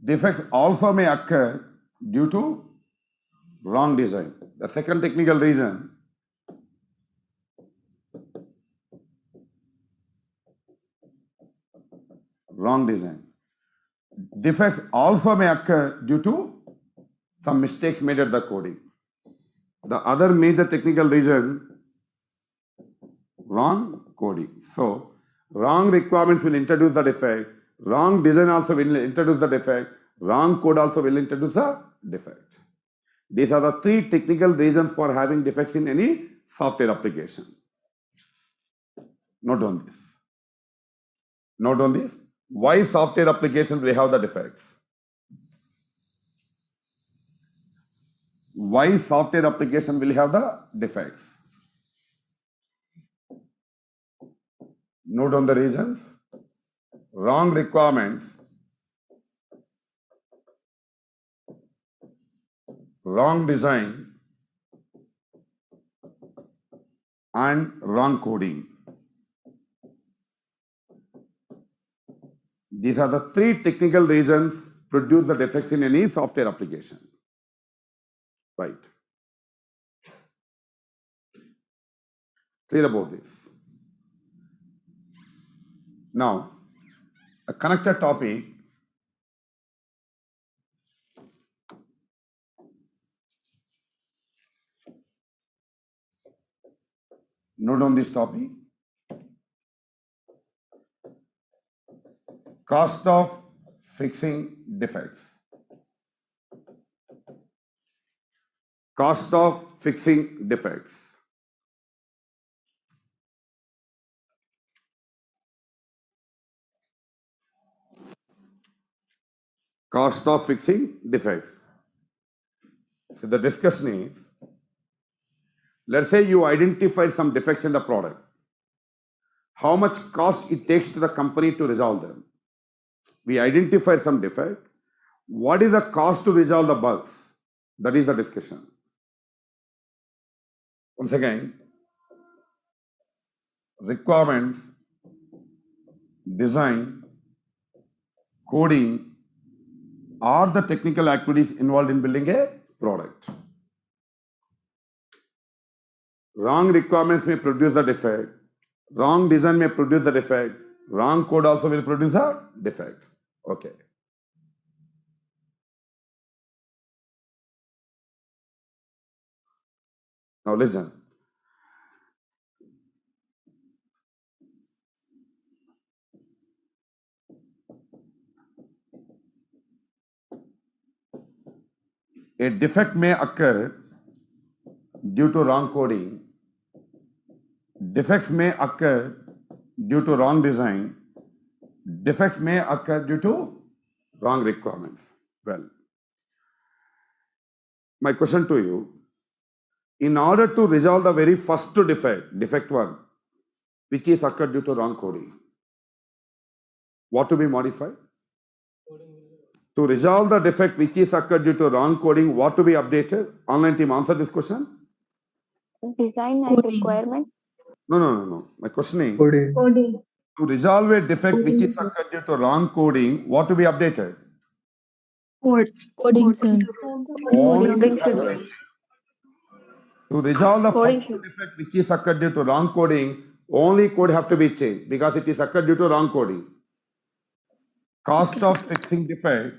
Defects also may occur due to wrong design. The second technical reason, wrong design. Defects also may occur due to some mistakes made at the coding. The other major technical reason, wrong coding. So, wrong requirements will introduce the defect, wrong design also will introduce the defect, wrong code also will introduce the defect. These are the three technical reasons for having defects in any software application. Note on this. Note on this. Why software application will have the defects? Why software application will have the defects? Note on the reasons. Wrong requirements, wrong design, and wrong coding. These are the three technical reasons produce the defects in any software application. Right. Clear about this? Now, a connected topic. Note on this topic. Cost of fixing defects. Cost of fixing defects. Cost of fixing defects. So the discussion is, let's say you identify some defects in the product. How much cost it takes to the company to resolve them? We identified some defect. What is the cost to resolve the bugs? That is the discussion. Once again, requirements, design, coding are the technical activities involved in building a product. Wrong requirements may produce the defect. Wrong design may produce the defect. Wrong code also will produce a defect. Okay. Now listen. A defect may occur due to wrong coding. Defects may occur due to wrong design. Defects may occur due to wrong requirements. Well, my question to you, in order to resolve the very first defect, defect 1, which is occurred due to wrong coding, what to be modified? To resolve the defect which is occurred due to wrong coding, what to be updated? Online team, answer this question. Design and requirement. No. My question is, Coding. to resolve a defect which is occurred due to wrong coding, what to be updated? Coding, sir. Only Coding code have to be changed. To resolve the Coding first defect which is occurred due to wrong coding, only code have to be changed because it is occurred due to wrong coding. Cost of fixing defect,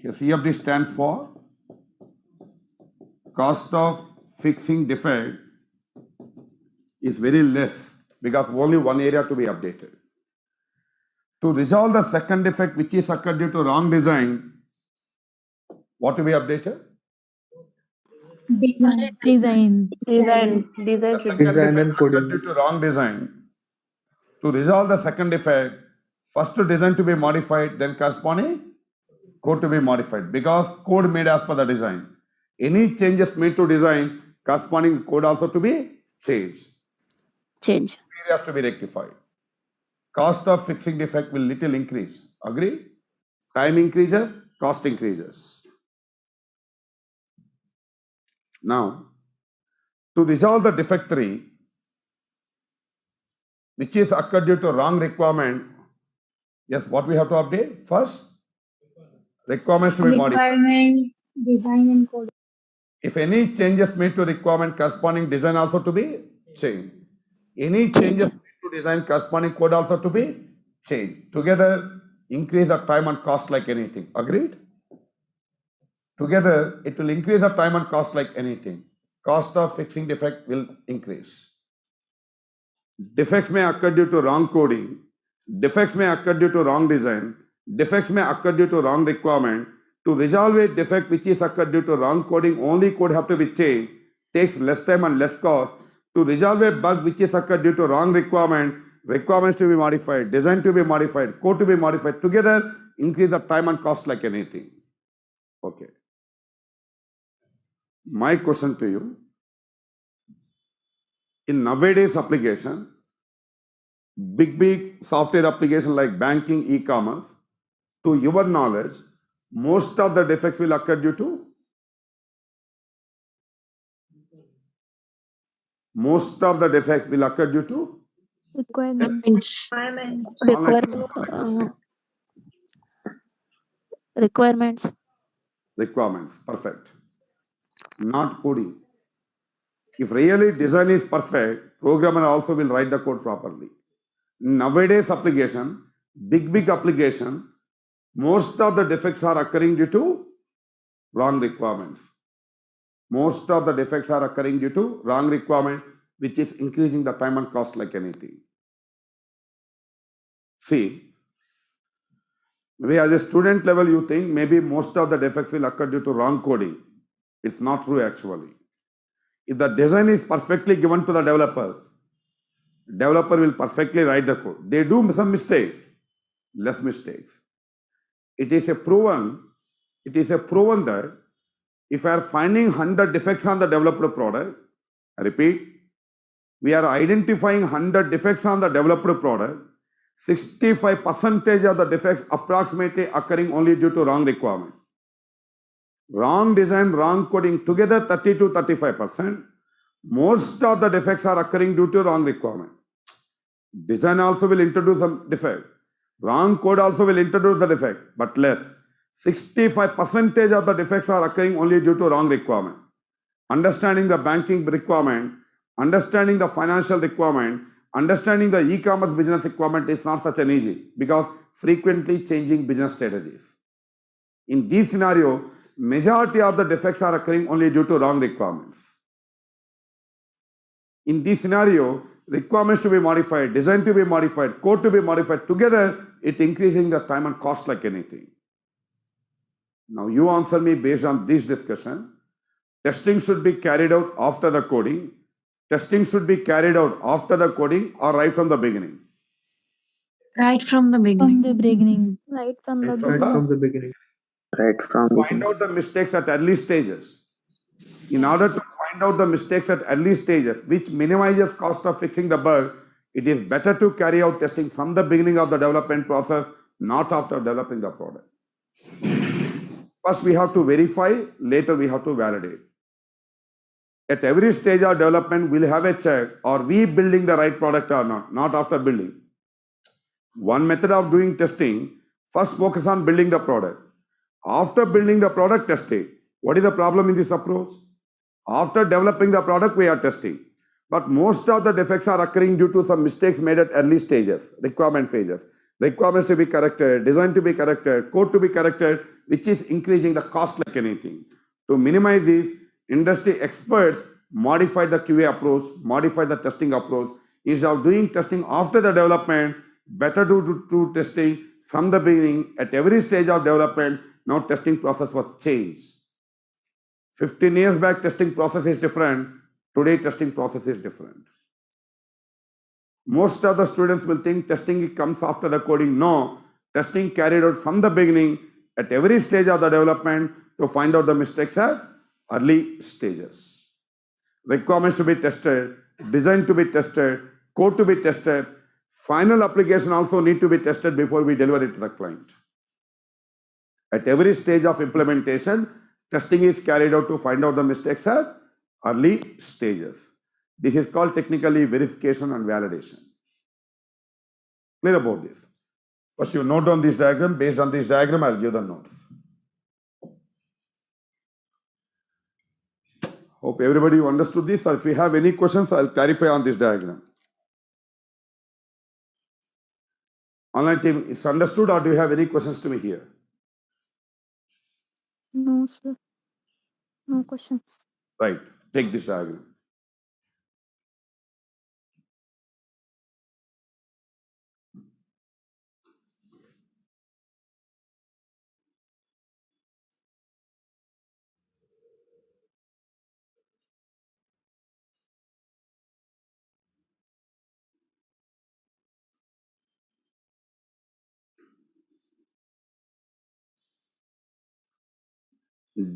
here CFD stands for cost of fixing defect is very less because only one area to be updated. To resolve the second defect which is occurred due to wrong design, what to be updated? Design. Design The should second be defect occurred due to wrong design. To resolve the second defect, first design to be modified, then corresponding code to be modified because code made as per the design. Any changes made to design, corresponding code also to be changed. Change. Areas to be rectified. Cost of fixing defect will little increase. Agree? Time increases, cost increases. Now, to resolve the defect 3, which is occurred due to wrong requirement, yes, what we have to update? First, requirements to be modified. Design and coding. If any changes made to requirement, corresponding design also to be changed. Any changes made to design, corresponding code also to be changed. Together, increase the time and cost like anything. Agreed? Together, it will increase the time and cost like anything. Cost of fixing defect will increase. Defects may occur due to wrong coding. Defects may occur due to wrong design. Defects may occur due to wrong requirement. To resolve a defect which is occurred due to wrong coding, only code have to be changed. Takes less time and less cost. To resolve a bug which is occurred due to wrong requirement, requirements to be modified, design to be modified, code to be modified. Together, increase the time and cost like anything. Okay. My question to you, in nowadays application, big software application like banking, e-commerce, to your knowledge, most of the defects will occur due to? Most of the defects will occur due to? Requirements. Requirements. Requirements, perfect. Not coding. If really design is perfect, programmer also will write the code properly. Nowadays application, big application, most of the defects are occurring due to wrong requirements. Most of the defects are occurring due to wrong requirement, which is increasing the time and cost like anything. See, maybe as a student level you think maybe most of the defects will occur due to wrong coding. It's not true actually. If the design is perfectly given to the developer will perfectly write the code. They do some mistakes, less mistakes. it is a proven that if we are finding 100 defects on the developed product, I repeat, we are identifying 100 defects on the developed product, 65% of the defects approximately occurring only due to wrong requirement. Wrong design, wrong coding together 30 to 35%. Most of the defects are occurring due to wrong requirement. Design also will introduce some defect. Wrong code also will introduce the defect, but less. 65% of the defects are occurring only due to wrong requirement. Understanding the banking requirement, understanding the financial requirement, understanding the e-commerce business requirement is not such an easy because frequently changing business strategies. In this scenario, majority of the defects are occurring only due to wrong requirements. In this scenario, requirements to be modified, design to be modified, code to be modified, together it increasing the time and cost like anything. Now you answer me based on this discussion. Testing should be carried out after the coding. Testing should be carried out after the coding or right from the beginning. Right from the beginning. Right from Right the from the beginning. Right from find out the mistakes at early stages. In order to find out the mistakes at early stages, which minimizes cost of fixing the bug, it is better to carry out testing from the beginning of the development process, not after developing the product. First, we have to verify, later we have to validate. At every stage of development, we'll have a check, are we building the right product or not after building. One method of doing testing, first focus on building the product. After building the product, test it. What is the problem in this approach? After developing the product, we are testing. But most of the defects are occurring due to some mistakes made at early stages, requirement phases. Requirements to be corrected, design to be corrected, code to be corrected, which is increasing the cost like anything. To minimize this, industry experts modify the QA approach, modify the testing approach. Instead of doing testing after the development, better to do testing from the beginning at every stage of development. Now testing process was changed. 15 years back, testing process is different. Today, testing process is different. Most of the students will think testing comes after the coding. No, testing carried out from the beginning at every stage of the development to find out the mistakes at early stages. Requirements to be tested, design to be tested, code to be tested, final application also need to be tested before we deliver it to the client. At every stage of implementation, testing is carried out to find out the mistakes at early stages. This is called technically verification and validation. Clear about this? First, you note down this diagram. Based on this diagram, I'll give the notes. Hope everybody understood this, or if you have any questions, I'll clarify on this diagram. Online team, it's understood, or do you have any questions to me here? No, sir. No questions. Right, take this diagram.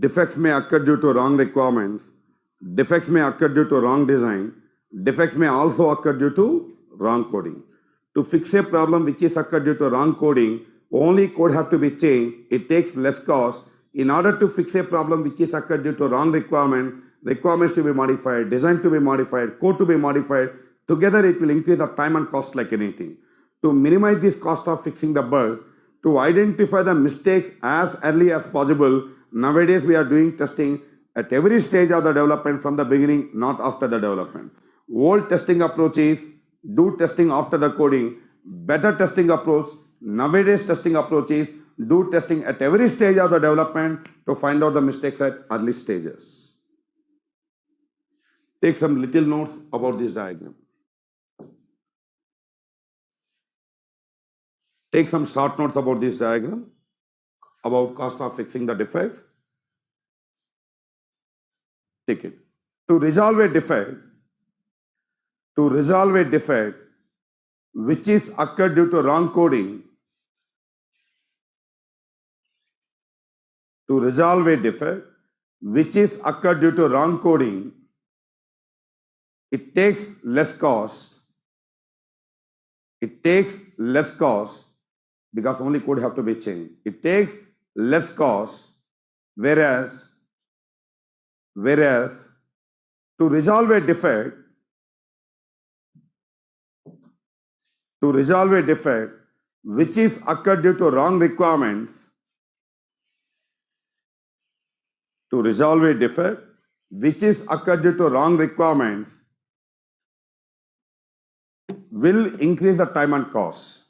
Defects may occur due to wrong requirements. Defects may occur due to wrong design. Defects may also occur due to wrong coding. To fix a problem which is occurred due to wrong coding, only code have to be changed. It takes less cost. In order to fix a problem which is occurred due to wrong requirement, requirements to be modified, design to be modified, code to be modified, together it will increase the time and cost like anything. To minimize this cost of fixing the bug, to identify the mistakes as early as possible, nowadays we are doing testing at every stage of the development from the beginning, not after the development. Old testing approach is do testing after the coding. Better testing approach, nowadays testing approach is do testing at every stage of the development to find out the mistakes at early stages. Take some little notes about this diagram. Take some short notes about this diagram, about cost of fixing the defects. Take it. To resolve a defect which is occurred due to wrong coding, To resolve a defect which is occurred due to wrong coding, it takes less cost. It takes less cost because only code have to be changed. It takes less cost, whereas to resolve a defect which is occurred due to wrong requirements, to resolve a defect which is occurred due to wrong requirements will increase the time and cost.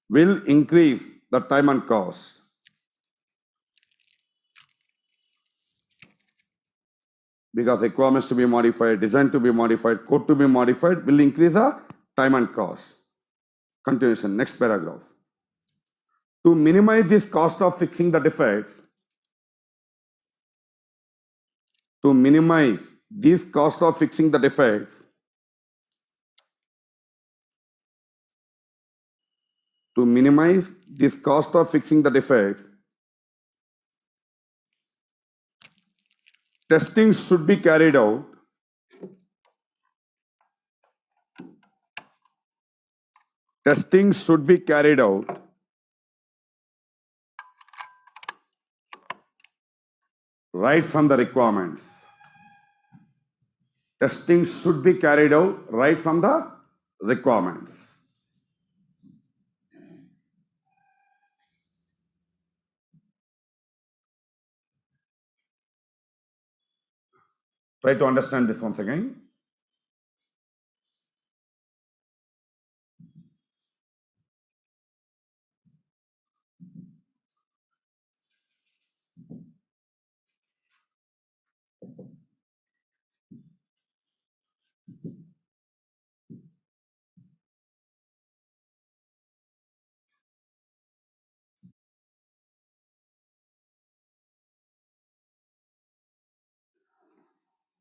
Will increase the time and cost. Because requirements to be modified, design to be modified, code to be modified will increase the time and cost. Continuation, next paragraph. To minimize this cost of fixing the defects, to minimize this cost of fixing the defects, testing should be carried out right from the requirements. Testing should be carried out right from the requirements. Try to understand this once again.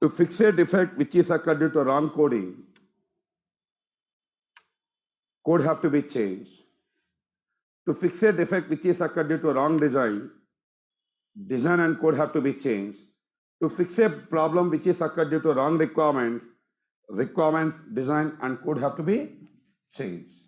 To fix a defect which is occurred due to wrong coding, code have to be changed. To fix a defect which is occurred due to wrong design, design and code have to be changed. To fix a problem which is occurred due to wrong requirements, design and code have to be changed.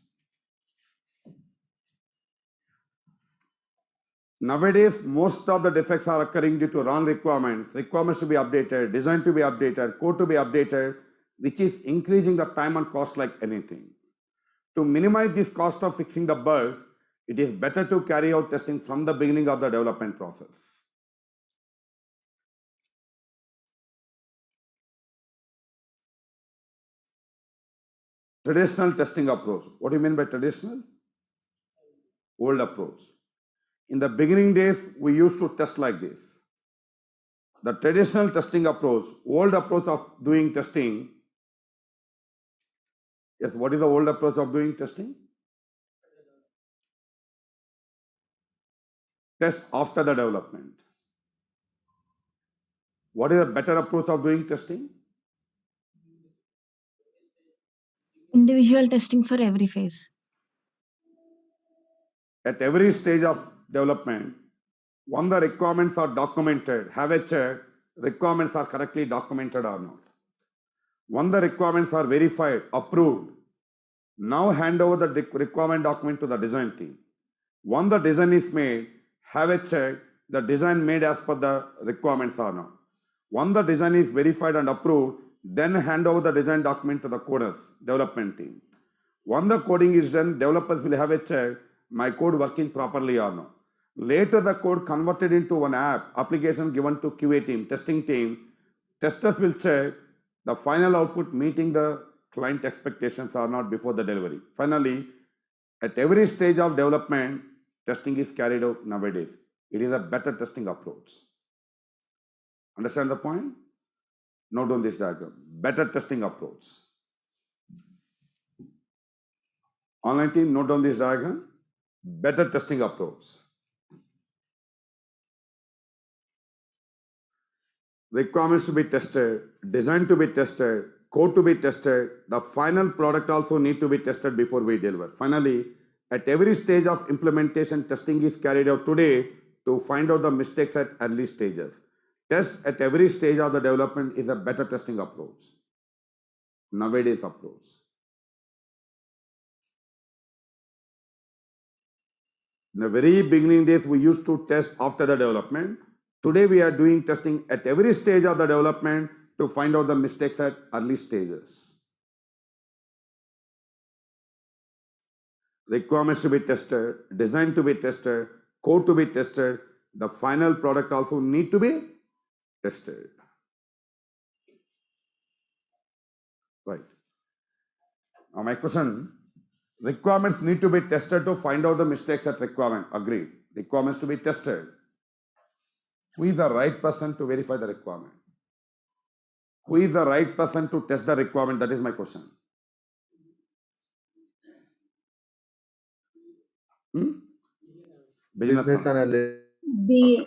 Nowadays, most of the defects are occurring due to wrong requirements to be updated, design to be updated, code to be updated, which is increasing the time and cost like anything. To minimize this cost of fixing the bugs, it is better to carry out testing from the beginning of the development process. Traditional testing approach. What do you mean by traditional? Old approach. In the beginning days, we used to test like this. The traditional testing approach, old approach of doing testing. Yes, what is the old approach of doing testing? Test after the development. What is a better approach of doing testing? Individual testing for every phase. At every stage of development, when the requirements are documented, have a check, requirements are correctly documented or not. When the requirements are verified, approved, now hand over the requirement document to the design team. When the design is made, have a check, the design made as per the requirements or not. When the design is verified and approved, then hand over the design document to the coders, development team. When the coding is done, developers will have a check, my code working properly or not. Later, the code converted into an application given to QA team, testing team. Testers will check the final output meeting the client expectations or not before the delivery. Finally, at every stage of development, testing is carried out nowadays. It is a better testing approach. Understand the point? Note on this diagram. Better testing approach. Online team, note on this diagram. Better testing approach. Requirements to be tested, design to be tested, code to be tested, the final product also need to be tested before we deliver. Finally, At every stage of implementation, testing is carried out today to find out the mistakes at early stages. Test at every stage of the development is a better testing approach. Nowadays approach. In the very beginning days, we used to test after the development. Today, we are doing testing at every stage of the development to find out the mistakes at early stages. Requirements to be tested, design to be tested, code to be tested, the final product also need to be tested. Right. Now my question, requirements need to be tested to find out the mistakes at requirement. Agreed. Requirements to be tested. Who is the right person to verify the requirement? Who is the right person to test the requirement? That is my question. Business analyst.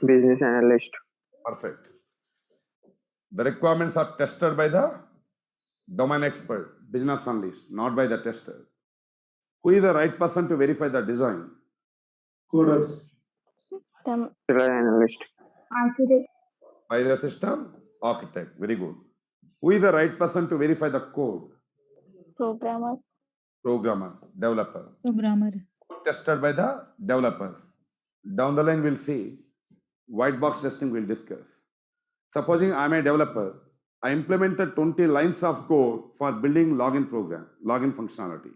Business analyst. Perfect. The requirements are tested by the domain expert, business analyst, not by the tester. Who is the right person to verify the design? Coders. Software analyst. Architect. By the system architect. Very good. Who is the right person to verify the code? Programmer. Programmer, developer. Programmer. Tested by the developers. Down the line, we'll see. White box testing we'll discuss. Supposing I'm a developer, I implemented 20 lines of code for building login program, login functionality.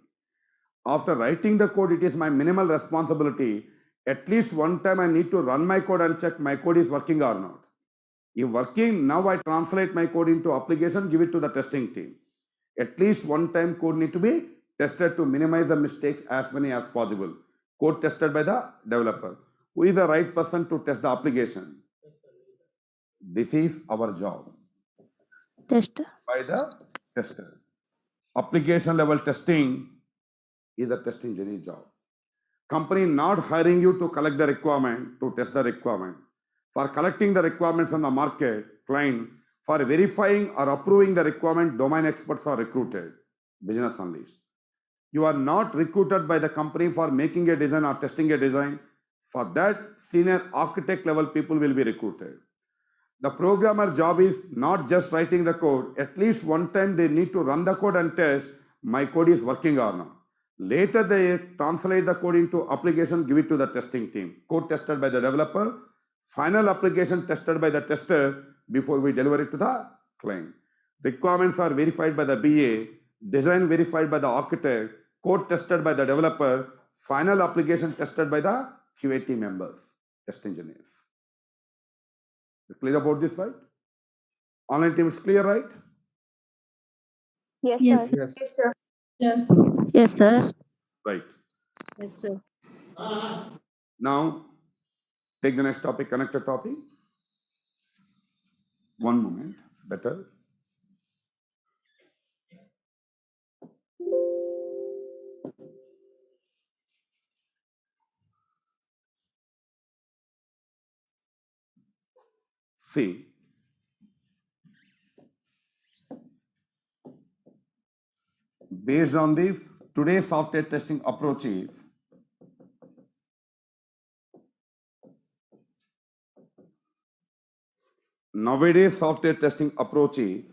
After writing the code, it is my minimal responsibility. At least one time I need to run my code and check my code is working or not. If working, now I translate my code into application, give it to the testing team. At least one time code need to be tested to minimize the mistakes as many as possible. Code tested by the developer. Who is the right person to test the application? This is our job. Tester. By the tester. Application level testing is the test engineer job. Company not hiring you to collect the requirement, to test the requirement. For collecting the requirement from the market, client, for verifying or approving the requirement, domain experts are recruited, business analysts. You are not recruited by the company for making a design or testing a design. For that, senior architect level people will be recruited. The programmer job is not just writing the code. At least one time they need to run the code and test my code is working or not. Later they translate the code into application, give it to the testing team. Code tested by the developer, final application tested by the tester before we deliver it to the client. Requirements are verified by the BA, design verified by the architect, code tested by the developer, final application tested by the QA team members, test engineers. You clear about this, right? Online team is clear, right? Yes, Yes. sir. Yes. Yes. Yes, sir. Right. Yes, sir. Now, take the next topic, connected topic. One moment, better. See, based on this, today's software testing approaches, nowadays software testing approaches,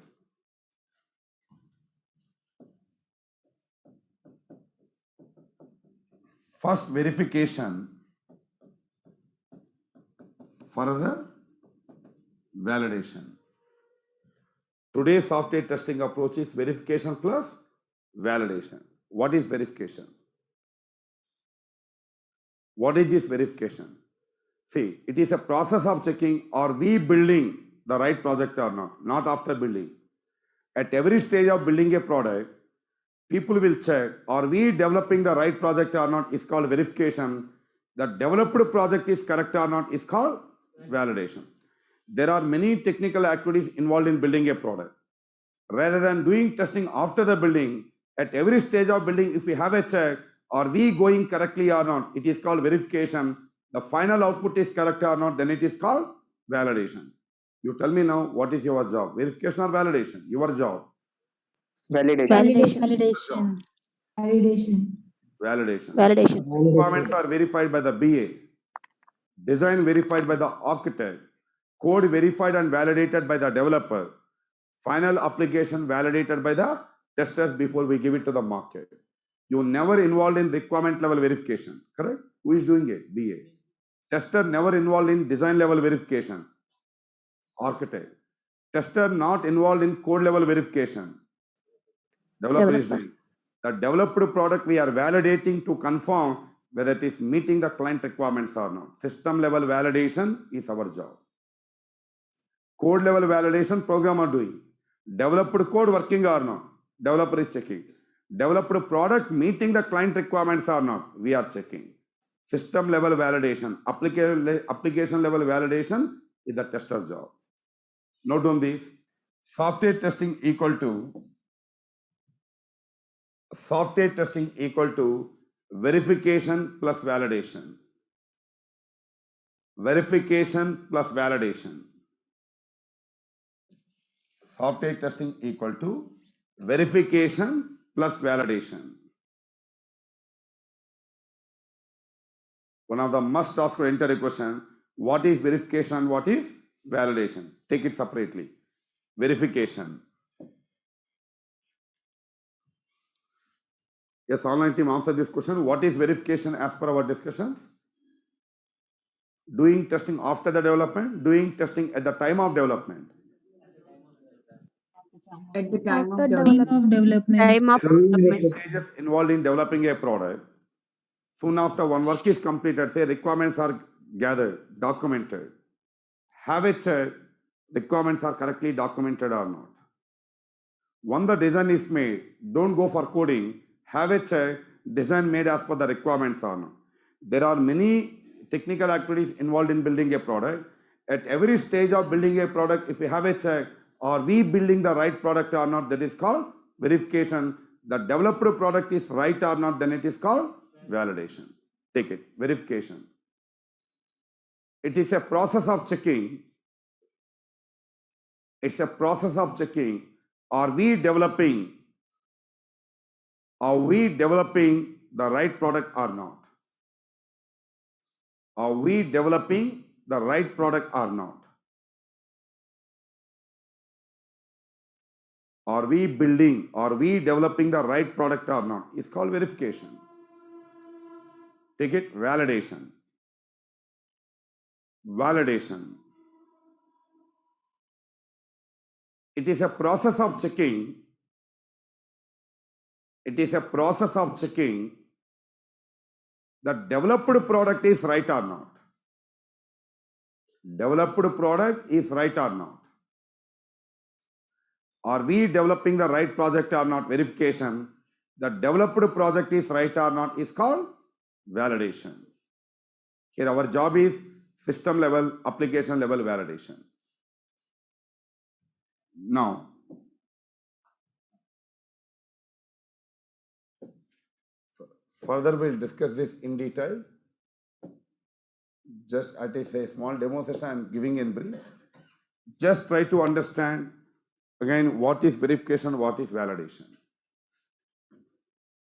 first verification, further validation. Today's software testing approach is verification plus validation. What is verification? What is this verification? See, it is a process of checking are we building the right project or not after building. At every stage of building a product, people will check are we developing the right project or not is called verification. The developed project is correct or not is called validation. There are many technical activities involved in building a product. Rather than doing testing after the building, at every stage of building, if we have a check, are we going correctly or not? It is called verification. The final output is correct or not, then it is called validation. You tell me now, what is your job? Verification or validation? Your job. Validation. Validation. Validation. Validation. Validation. validation, Requirements are verified by the BA. Design verified by the architect. Code verified and validated by the developer. Final application validated by the testers before we give it to the market. You never involved in requirement level verification, correct? Who is doing it? BA. Tester never involved in design level verification. Architect. Tester not involved in code level verification. Developer is Developer. doing. The developed product we are validating to confirm whether it is meeting the client requirements or not. System level validation is our job. Code level validation programmer doing. Developed code working or not. Developer is checking. Developed product meeting the client requirements or not. We are checking. System level validation, application level validation is the tester job. Note on this. Software testing equal to verification plus validation. Verification plus validation. Software testing equal to verification plus validation. One of the must ask or enter a question, what is verification, what is validation? Take it separately. Verification. Yes, online team answer this question. What is verification as per our discussions? Doing testing after the development, doing testing at the time of development. At the time After of development. Time of There are many development. stages involved in developing a product. Soon after one work is completed, say requirements are gathered, documented. Have a check, requirements are correctly documented or not. When the design is made, don't go for coding, have a check, design made as per the requirements or not. There are many technical activities involved in building a product. At every stage of building a product, if you have a check, are we building the right product or not, that is called verification. The developed product is right or not, then it is called validation. Take it, verification. It is a process of checking. It's a process of checking. Are we developing the right product or not? Are we developing the right product or not? Are we developing the right product or not? It's called verification. Take it, validation. Validation. It is a process of checking. It is a process of checking the developed product is right or not. Developed product is right or not. Are we developing the right project or not? Verification. The developed project is right or not is called validation. Here our job is system level, application level validation. Now, further we'll discuss this in detail. Just at a small demo session I'm giving in brief. Just try to understand again what is verification, what is validation.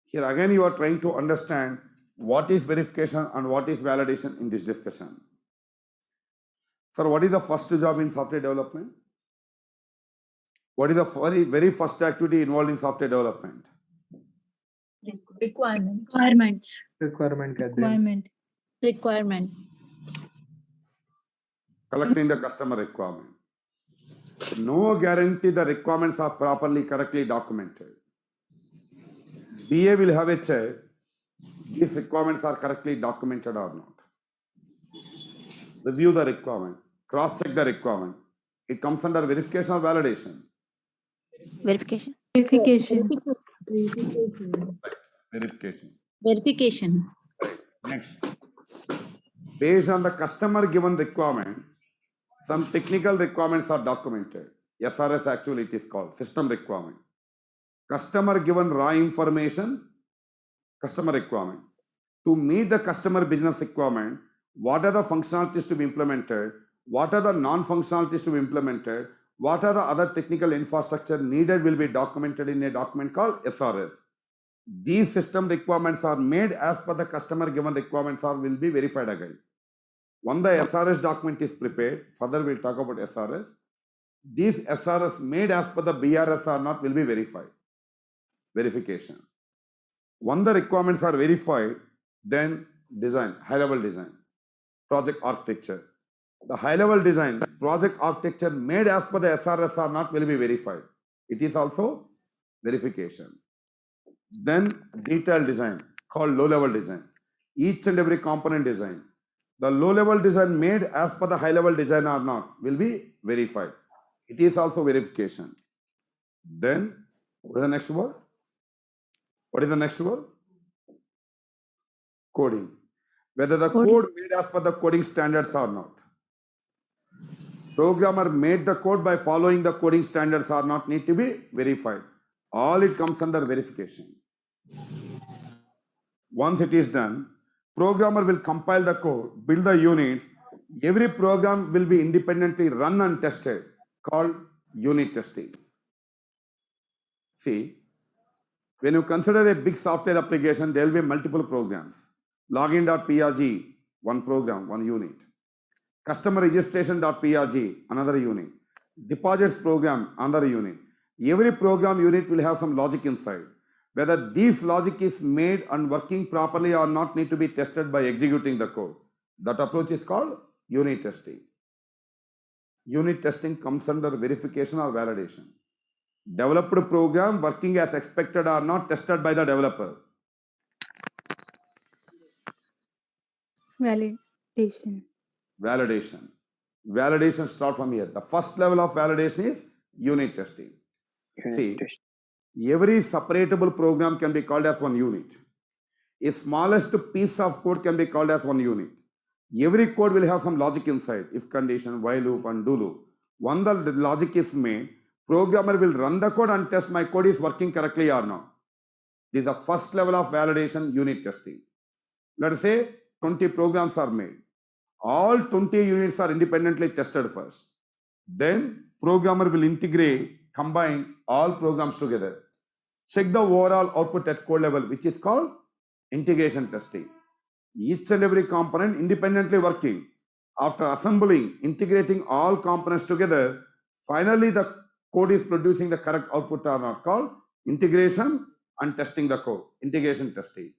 Here again you are trying to understand what is verification and what is validation in this discussion. Sir, what is the first job in software development? What is the very first activity involved in software development? Requirements. Requirement. Collecting the customer requirement. No guarantee the requirements are properly, correctly documented. BA will have a check, these requirements are correctly documented or not. Review the requirement, cross-check the requirement. It comes under verification or validation? verification, Verification. Verification. Next. Based on the customer given requirement, some technical requirements are documented. SRS actually it is called, system requirement. Customer given raw information, customer requirement. To meet the customer business requirement, what are the functionalities to be implemented? What are the non-functionalities to be implemented? What are the other technical infrastructure needed will be documented in a document called SRS. These system requirements are made as per the customer given requirements or will be verified again. When the SRS document is prepared, further we'll talk about SRS. These SRS made as per the BRS or not will be verified. Verification. When the requirements are verified, then design, high level design, project architecture. The high level design, project architecture made as per the SRS or not will be verified. It is also verification. Then detailed design called low level design. Each and every component design. The low level design made as per the high level design or not will be verified. It is also verification. Then what is the next word? What is the next word? Coding. Whether the Coding. code made as per the coding standards or not. Programmer made the code by following the coding standards or not need to be verified. All it comes under verification. Once it is done, programmer will compile the code, build the units. Every program will be independently run and tested, called unit testing. See, when you consider a big software application, there will be multiple programs. Login.prg, one program, one unit. Customer registration.prg, another unit. Deposits program, another unit. Every program unit will have some logic inside. Whether this logic is made and working properly or not need to be tested by executing the code. That approach is called unit testing. Unit testing comes under verification or validation. Developed program working as expected or not tested by the developer. Validation. Validation. Validation starts from here. The first level of validation is unit testing. See, every separatable program can be called as one unit. A smallest piece of code can be called as one unit. Every code will have some logic inside, if condition, while loop and do loop. When the logic is made, programmer will run the code and test my code is working correctly or not. This is the first level of validation, unit testing. Let us say 20 programs are made. All 20 units are independently tested first. Then programmer will integrate, combine all programs together. Check the overall output at code level, which is called integration testing. Each and every component independently working. After assembling, integrating all components together, finally the code is producing the correct output or not, called integration and testing the code, integration testing.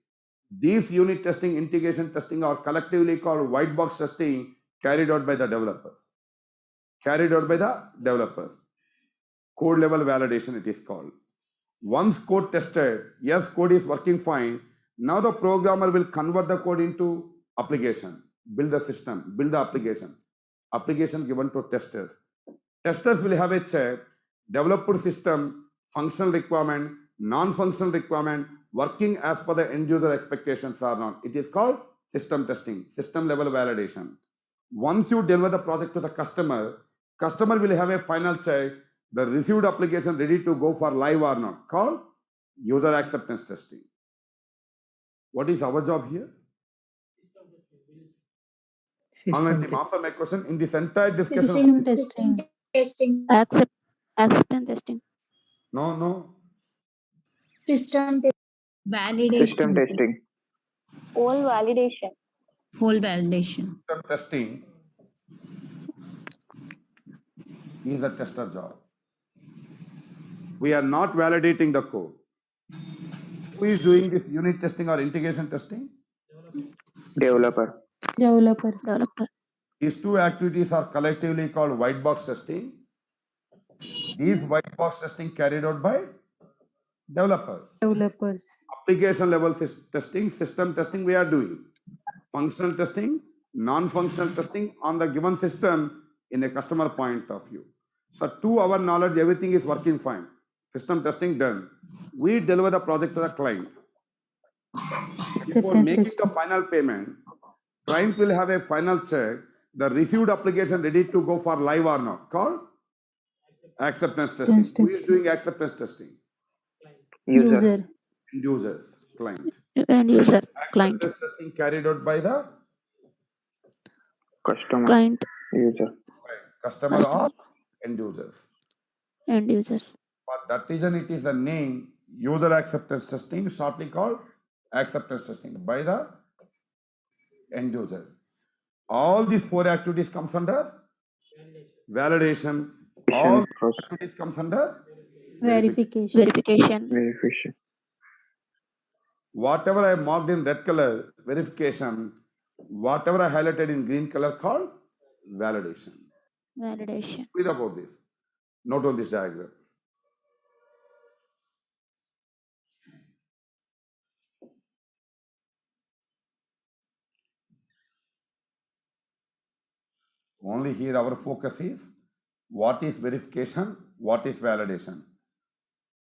These unit testing, integration testing are collectively called white box testing carried out by the developers. Carried out by the developers. Code level validation it is called. Once code tested, yes, code is working fine. Now the programmer will convert the code into application, build the system, build the application. Application given to testers. Testers will have a check, developed system, functional requirement, non-functional requirement, working as per the end user expectations or not. It is called system testing, system level validation. Once you deliver the project to the customer, customer will have a final check, the received application ready to go for live or not, called user acceptance testing. What is our job here? Online team, answer my question. In this entire discussion, System testing. Acceptance testing. no. System Validation. System testing. all validation. Whole validation. System testing is the tester job. We are not validating the code. Who is doing this unit testing or integration testing? Developer. Developer. These two activities are collectively called white box testing. These white box testing carried out by developers. Application level testing, system testing we are doing. Functional testing, non-functional testing on the given system in a customer point of view. So to our knowledge, everything is working fine. System testing done. We deliver the project to the client. Before making the final payment, client will have a final check, the received application ready to go for live or not, called acceptance testing. Who is doing acceptance testing? User. Users, client. End user. Client. Acceptance testing carried out by the Customer. Client. User. customer or end users. End users. For that reason, it is the name user acceptance testing, shortly called acceptance testing by the end user. All these four activities comes under validation. All Process. activities comes under Verification. Verification. Verification. whatever I marked in red color, verification. Whatever I highlighted in green color called validation. Validation. Clear about this. Note on this diagram. Only here our focus is what is verification, what is validation.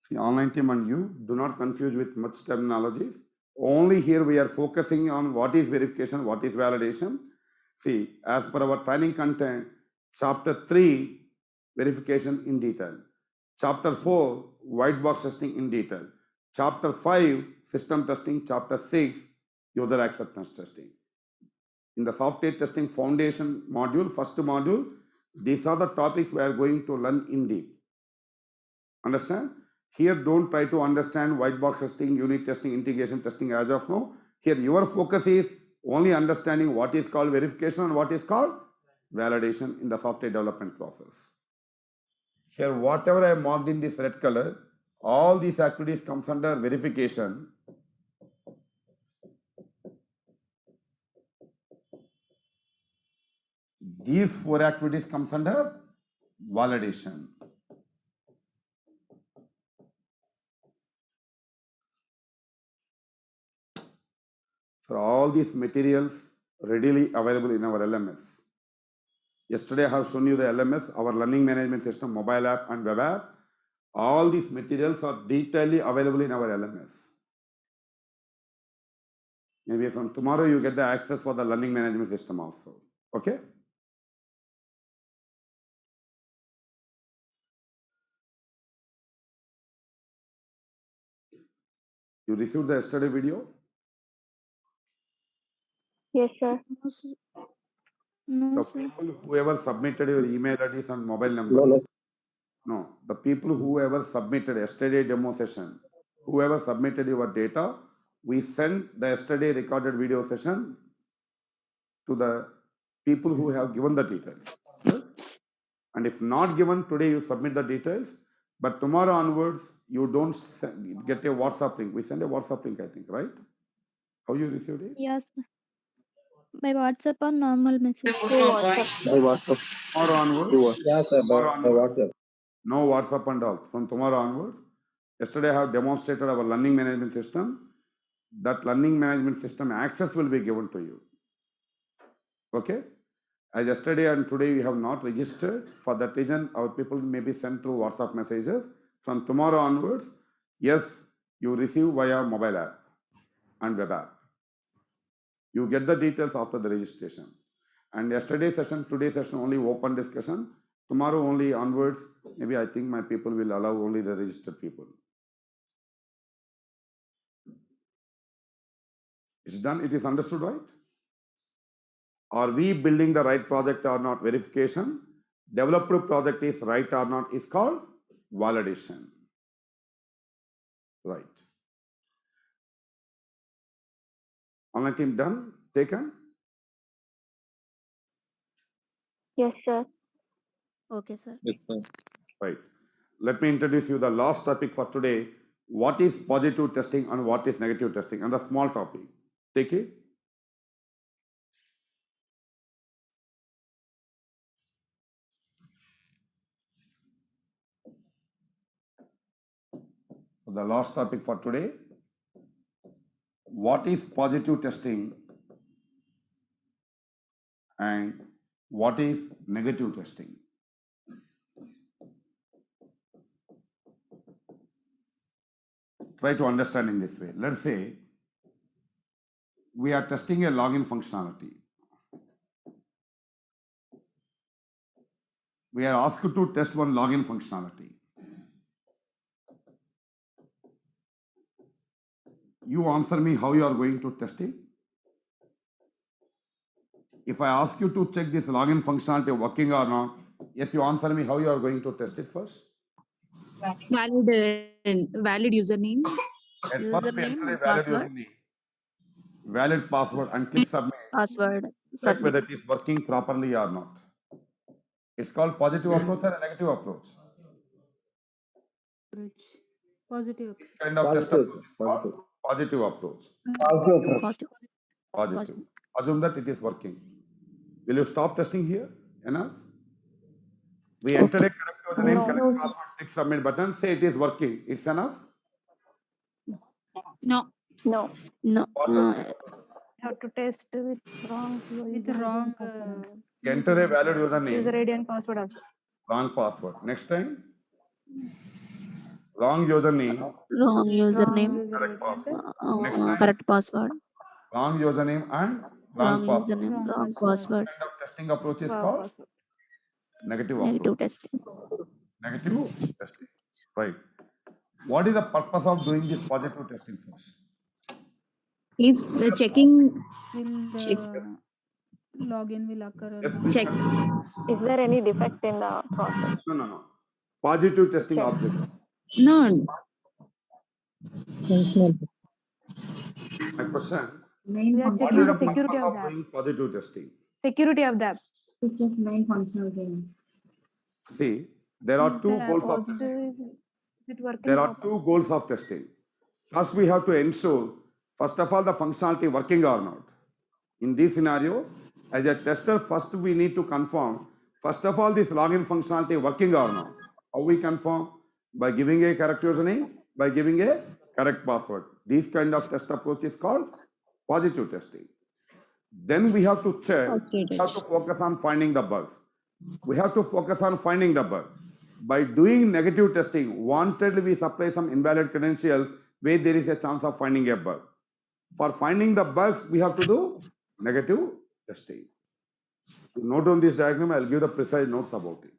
See, online team and you do not confuse with much terminologies. Only here we are focusing on what is verification, what is validation. See, as per our training content, chapter 3, verification in detail. Chapter 4, white box testing in detail. Chapter 5, system testing. Chapter 6, user acceptance testing. In the software testing foundation module, first module, these are the topics we are going to learn in deep. Understand? Here, don't try to understand white box testing, unit testing, integration testing as of now. Here, your focus is only understanding what is called verification and what is called validation in the software development process. Here, whatever I marked in this red color, all these activities comes under verification. These four activities comes under validation. So all these materials readily available in our LMS. Yesterday I have shown you the LMS, our learning management system, mobile app and web app. All these materials are detailedly available in our LMS. Maybe from tomorrow you get the access for the learning management system also. Okay? You received the yesterday video? Yes, sir. No, The sir. people whoever submitted your email IDs and mobile numbers. No, the people whoever submitted yesterday demo session, whoever submitted your data, we send the yesterday recorded video session to the people who have given the details. Right? And if not given, today you submit the details, but tomorrow onwards, you don't get a WhatsApp link. We send a WhatsApp link, I think, right? How you received it? Yes. By WhatsApp or normal message? By WhatsApp. Tomorrow onwards, Yeah, sir, tomorrow by onwards, WhatsApp. no WhatsApp and all. From tomorrow onwards, yesterday I have demonstrated our learning management system. That learning management system access will be given to you. Okay? As yesterday and today we have not registered. For that reason, our people may be sent through WhatsApp messages. From tomorrow onwards, yes, you receive via mobile app and web app. You get the details after the registration. And yesterday's session, today's session only open discussion. Tomorrow only onwards, maybe I think my people will allow only the registered people. It's done, it is understood, right? Are we building the right project or not? Verification. Developed project is right or not is called validation. Right. Online team done? Taken? Yes, sir. Okay, sir. Yes, sir. Right. Let me introduce you the last topic for today. What is positive testing and what is negative testing? And the small topic. Take it. The last topic for today. What is positive testing and what is negative testing? Try to understand in this way. Let's say we are testing a login functionality. We are asked to test one login functionality. You answer me how you are going to test it. If I ask you to check this login functionality working or not, yes, you answer me how you are going to test it first. Valid username. At first, we Username enter a and valid password. username, valid password, and click submit. Password. Check whether Submit. it is working properly or not. It's called positive approach or a negative approach. Positive. This kind of test Positive. approach is called Positive. positive approach. Positive approach. Positive. Positive. Assume that it is working. Will you stop testing here? Enough? We entered a correct username, No. correct password, click submit button, say it is working. It's enough? No. No. No. What else we have to do? Have to test with wrong With user ID wrong. and password also. Enter a valid User username, ID and password also. wrong password. Next time, wrong username, Wrong username. Wrong user correct ID and password. Next time, Correct password. wrong username and wrong Wrong password. username. wrong Wrong password. password. What kind of testing approach is Wrong called? password. Negative Negative approach. testing. Negative testing. Right. What is the purpose of doing this positive testing first? Is checking. Will Check. the login will occur or Yes, not? please Check. continue. Is there any defect in the process? No. Positive testing Check. object. No. My question, Main We are what checking is functional. the the security purpose of of the app. doing positive testing? Security of the app. To check main functionality. See, there are If two the app goals of positive testing. is it working There are properly? two goals of testing. First, we have to ensure, first of all, the functionality working or not. In this scenario, as a tester, first we need to confirm, first of all, this login functionality working or not. How we confirm? By giving a correct username, by giving a correct password. This kind of test approach is called positive testing. Then we have to check, we have to focus on finding the bugs. We have to focus on finding the bug. By doing negative testing, wantedly we supply some invalid credentials where there is a chance of finding a bug. For finding the bugs, we have to do negative testing. To note on this diagram, I'll give the precise notes about it.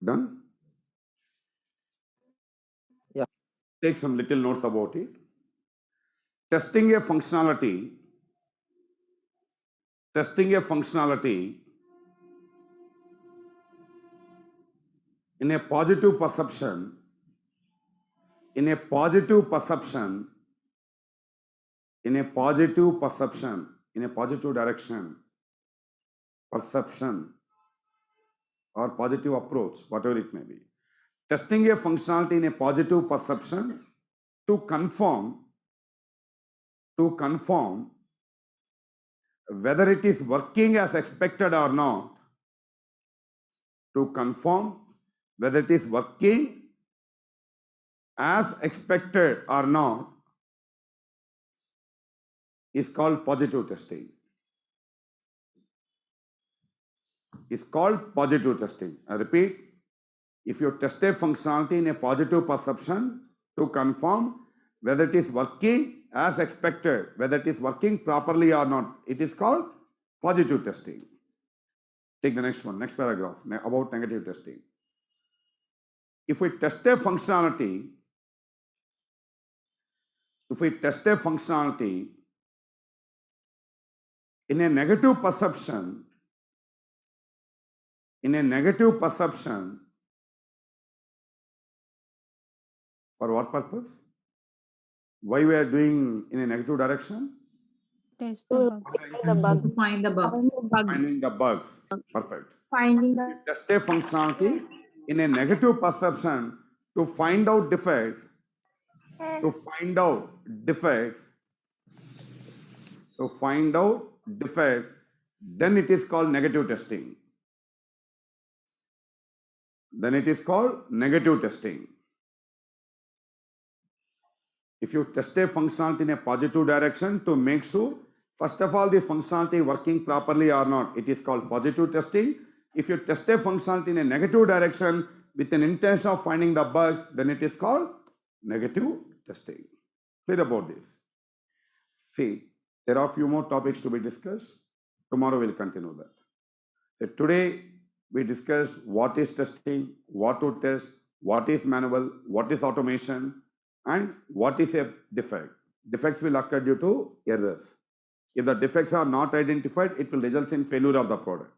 Done? Yeah. Take some little notes about it. Testing a functionality in a positive perception, in a positive direction, perception or positive approach, whatever it may be. Testing a functionality in a positive perception to confirm whether it is working as expected or not. To confirm whether it is working as expected or not is called positive testing. It's called positive testing. I repeat, if you test a functionality in a positive perception to confirm whether it is working as expected, whether it is working properly or not, it is called positive testing. Take the next one, next paragraph about negative testing. If we test a functionality in a negative perception, for what purpose? Why we are doing in a negative direction? Test To the bug. find the bug. To find the bugs. Finding the bugs. Perfect. Finding We test a functionality in a negative perception to find out defects, then it is called negative testing. If you test a functionality in a positive direction to make sure, first of all, the functionality working properly or not, it is called positive testing. If you test a functionality in a negative direction with an intention of finding the bugs, then it is called negative testing. Clear about this? See, there are a few more topics to be discussed. Tomorrow we'll continue that. So today we discussed what is testing, what to test, what is manual, what is automation, and what is a defect. Defects will occur due to errors. If the defects are not identified, it will result in failure of the product.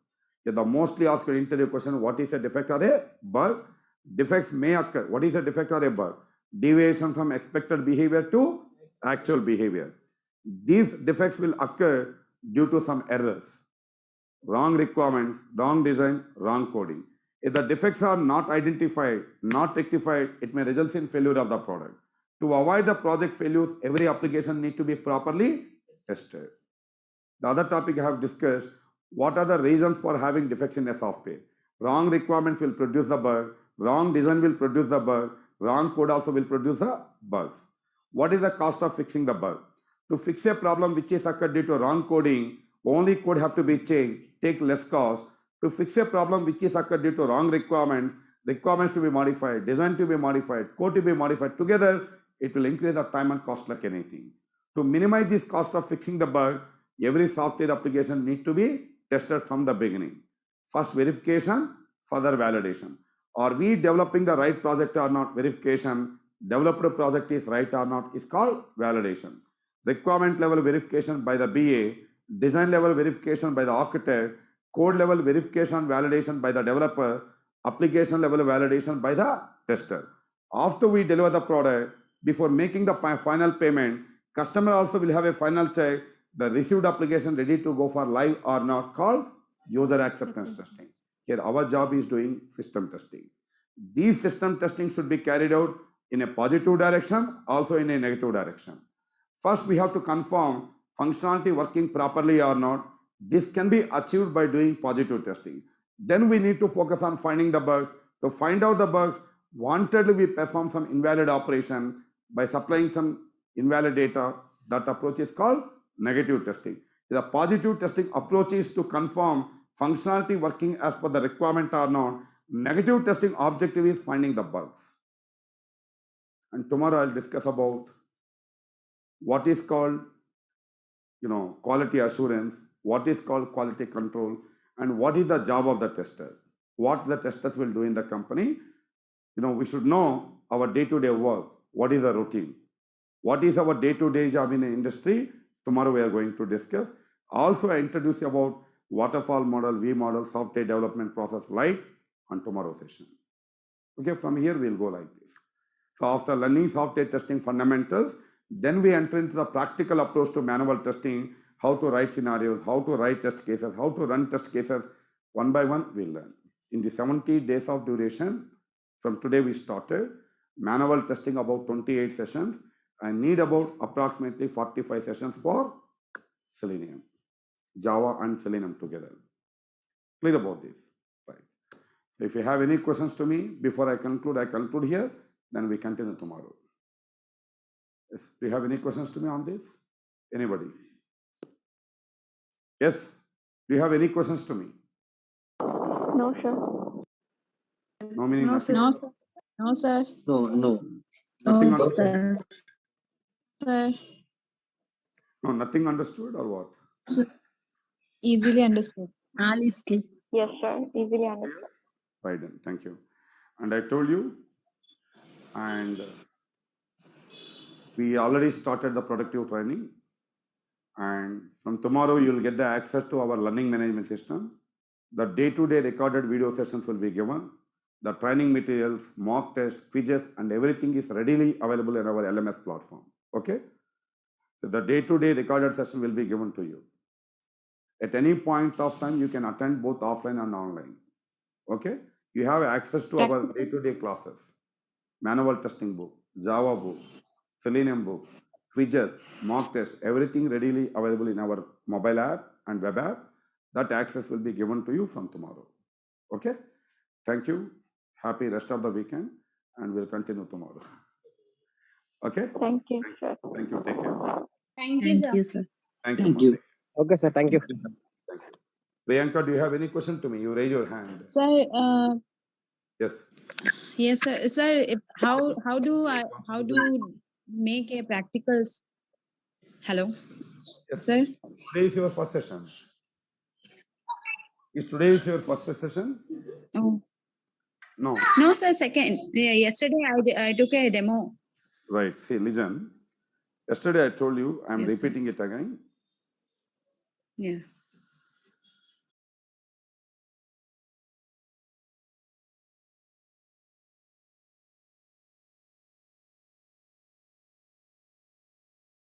If the mostly asked interview question, what is a defect or a bug? Defects may occur. What is a defect or a bug? Deviation from expected behavior to actual behavior. These defects will occur due to some errors. Wrong requirements, wrong design, wrong coding. If the defects are not identified, not rectified, it may result in failure of the product. To avoid the project failures, every application needs to be properly tested. The other topic I have discussed, what are the reasons for having defects in a software? Wrong requirements will produce the bug, wrong design will produce the bug, wrong code also will produce the bugs. What is the cost of fixing the bug? To fix a problem which is occurred due to wrong coding, only code have to be changed, take less cost. To fix a problem which is occurred due to wrong requirements, requirements to be modified, design to be modified, code to be modified, together it will increase the time and cost like anything. To minimize this cost of fixing the bug, every software application needs to be tested from the beginning. First verification, further validation. Are we developing the right project or not? Verification. Developed project is right or not is called validation. Requirement level verification by the BA, design level verification by the architect, code level verification validation by the developer, application level validation by the tester. After we deliver the product, before making the final payment, customer also will have a final check, the received application ready to go for live or not, called user acceptance testing. Here our job is doing system testing. These system testing should be carried out in a positive direction, also in a negative direction. First, we have to confirm functionality working properly or not. This can be achieved by doing positive testing. Then we need to focus on finding the bugs. To find out the bugs, wantedly we perform some invalid operation by supplying some invalid data. That approach is called negative testing. The positive testing approach is to confirm functionality working as per the requirement or not. Negative testing objective is finding the bugs. And tomorrow I'll discuss about what is called quality assurance, what is called quality control, and what is the job of the tester, what the testers will do in the company. We should know our day-to-day work, what is the routine, what is our day-to-day job in the industry. Tomorrow we are going to discuss. Also, I introduce about waterfall model, V model, software development process light on tomorrow's session. Okay, from here we'll go like this. So after learning software testing fundamentals, then we enter into the practical approach to manual testing, how to write scenarios, how to write test cases, how to run test cases. One by one we'll learn. In the 70 days of duration, from today we started, manual testing about 28 sessions. I need about approximately 45 sessions for Selenium, Java and Selenium together. Clear about this? Right. So if you have any questions to me before I conclude here, then we continue tomorrow. Yes. Do you have any questions to me on this? Anybody? Yes? Do you have any questions to me? No, sure. No meaning No, nothing? sir. No, sir. No, sir. No. Nothing No, understood? sir. Sir. No, nothing understood or what? Easily understood. All is clear. Yes, sure. Easily understood. Right then, thank you. And I told you, and we already started the productive training. And from tomorrow, you'll get the access to our learning management system. The day-to-day recorded video sessions will be given. The training materials, mock tests, quizzes, and everything is readily available in our LMS platform. Okay? So the day-to-day recorded session will be given to you. At any point of time, you can attend both offline and online. Okay? You have access to our day-to-day classes, manual testing book, Java book, Selenium book, quizzes, mock tests, everything readily available in our mobile app and web app. That access will be given to you from tomorrow. Okay? Thank you. Happy rest of the weekend, and we'll continue tomorrow. Okay? Thank you, sir. Thank you. Take care. Thank you, Thank you, sir. Thank you. Thank Ma. you. Okay, sir. Thank you. Thank you. Priyanka, do you have any question to me? You raise your hand. Sir, Yes. yes, sir. Sir, how do make a practicals? Hello, Yes. sir. Today is your first session. Is today is your first session? Oh, No. no, sir. Second. Yeah, yesterday I took a demo. Right. See, listen. Yesterday I told you, I'm Yes, sir. repeating it again. Yeah.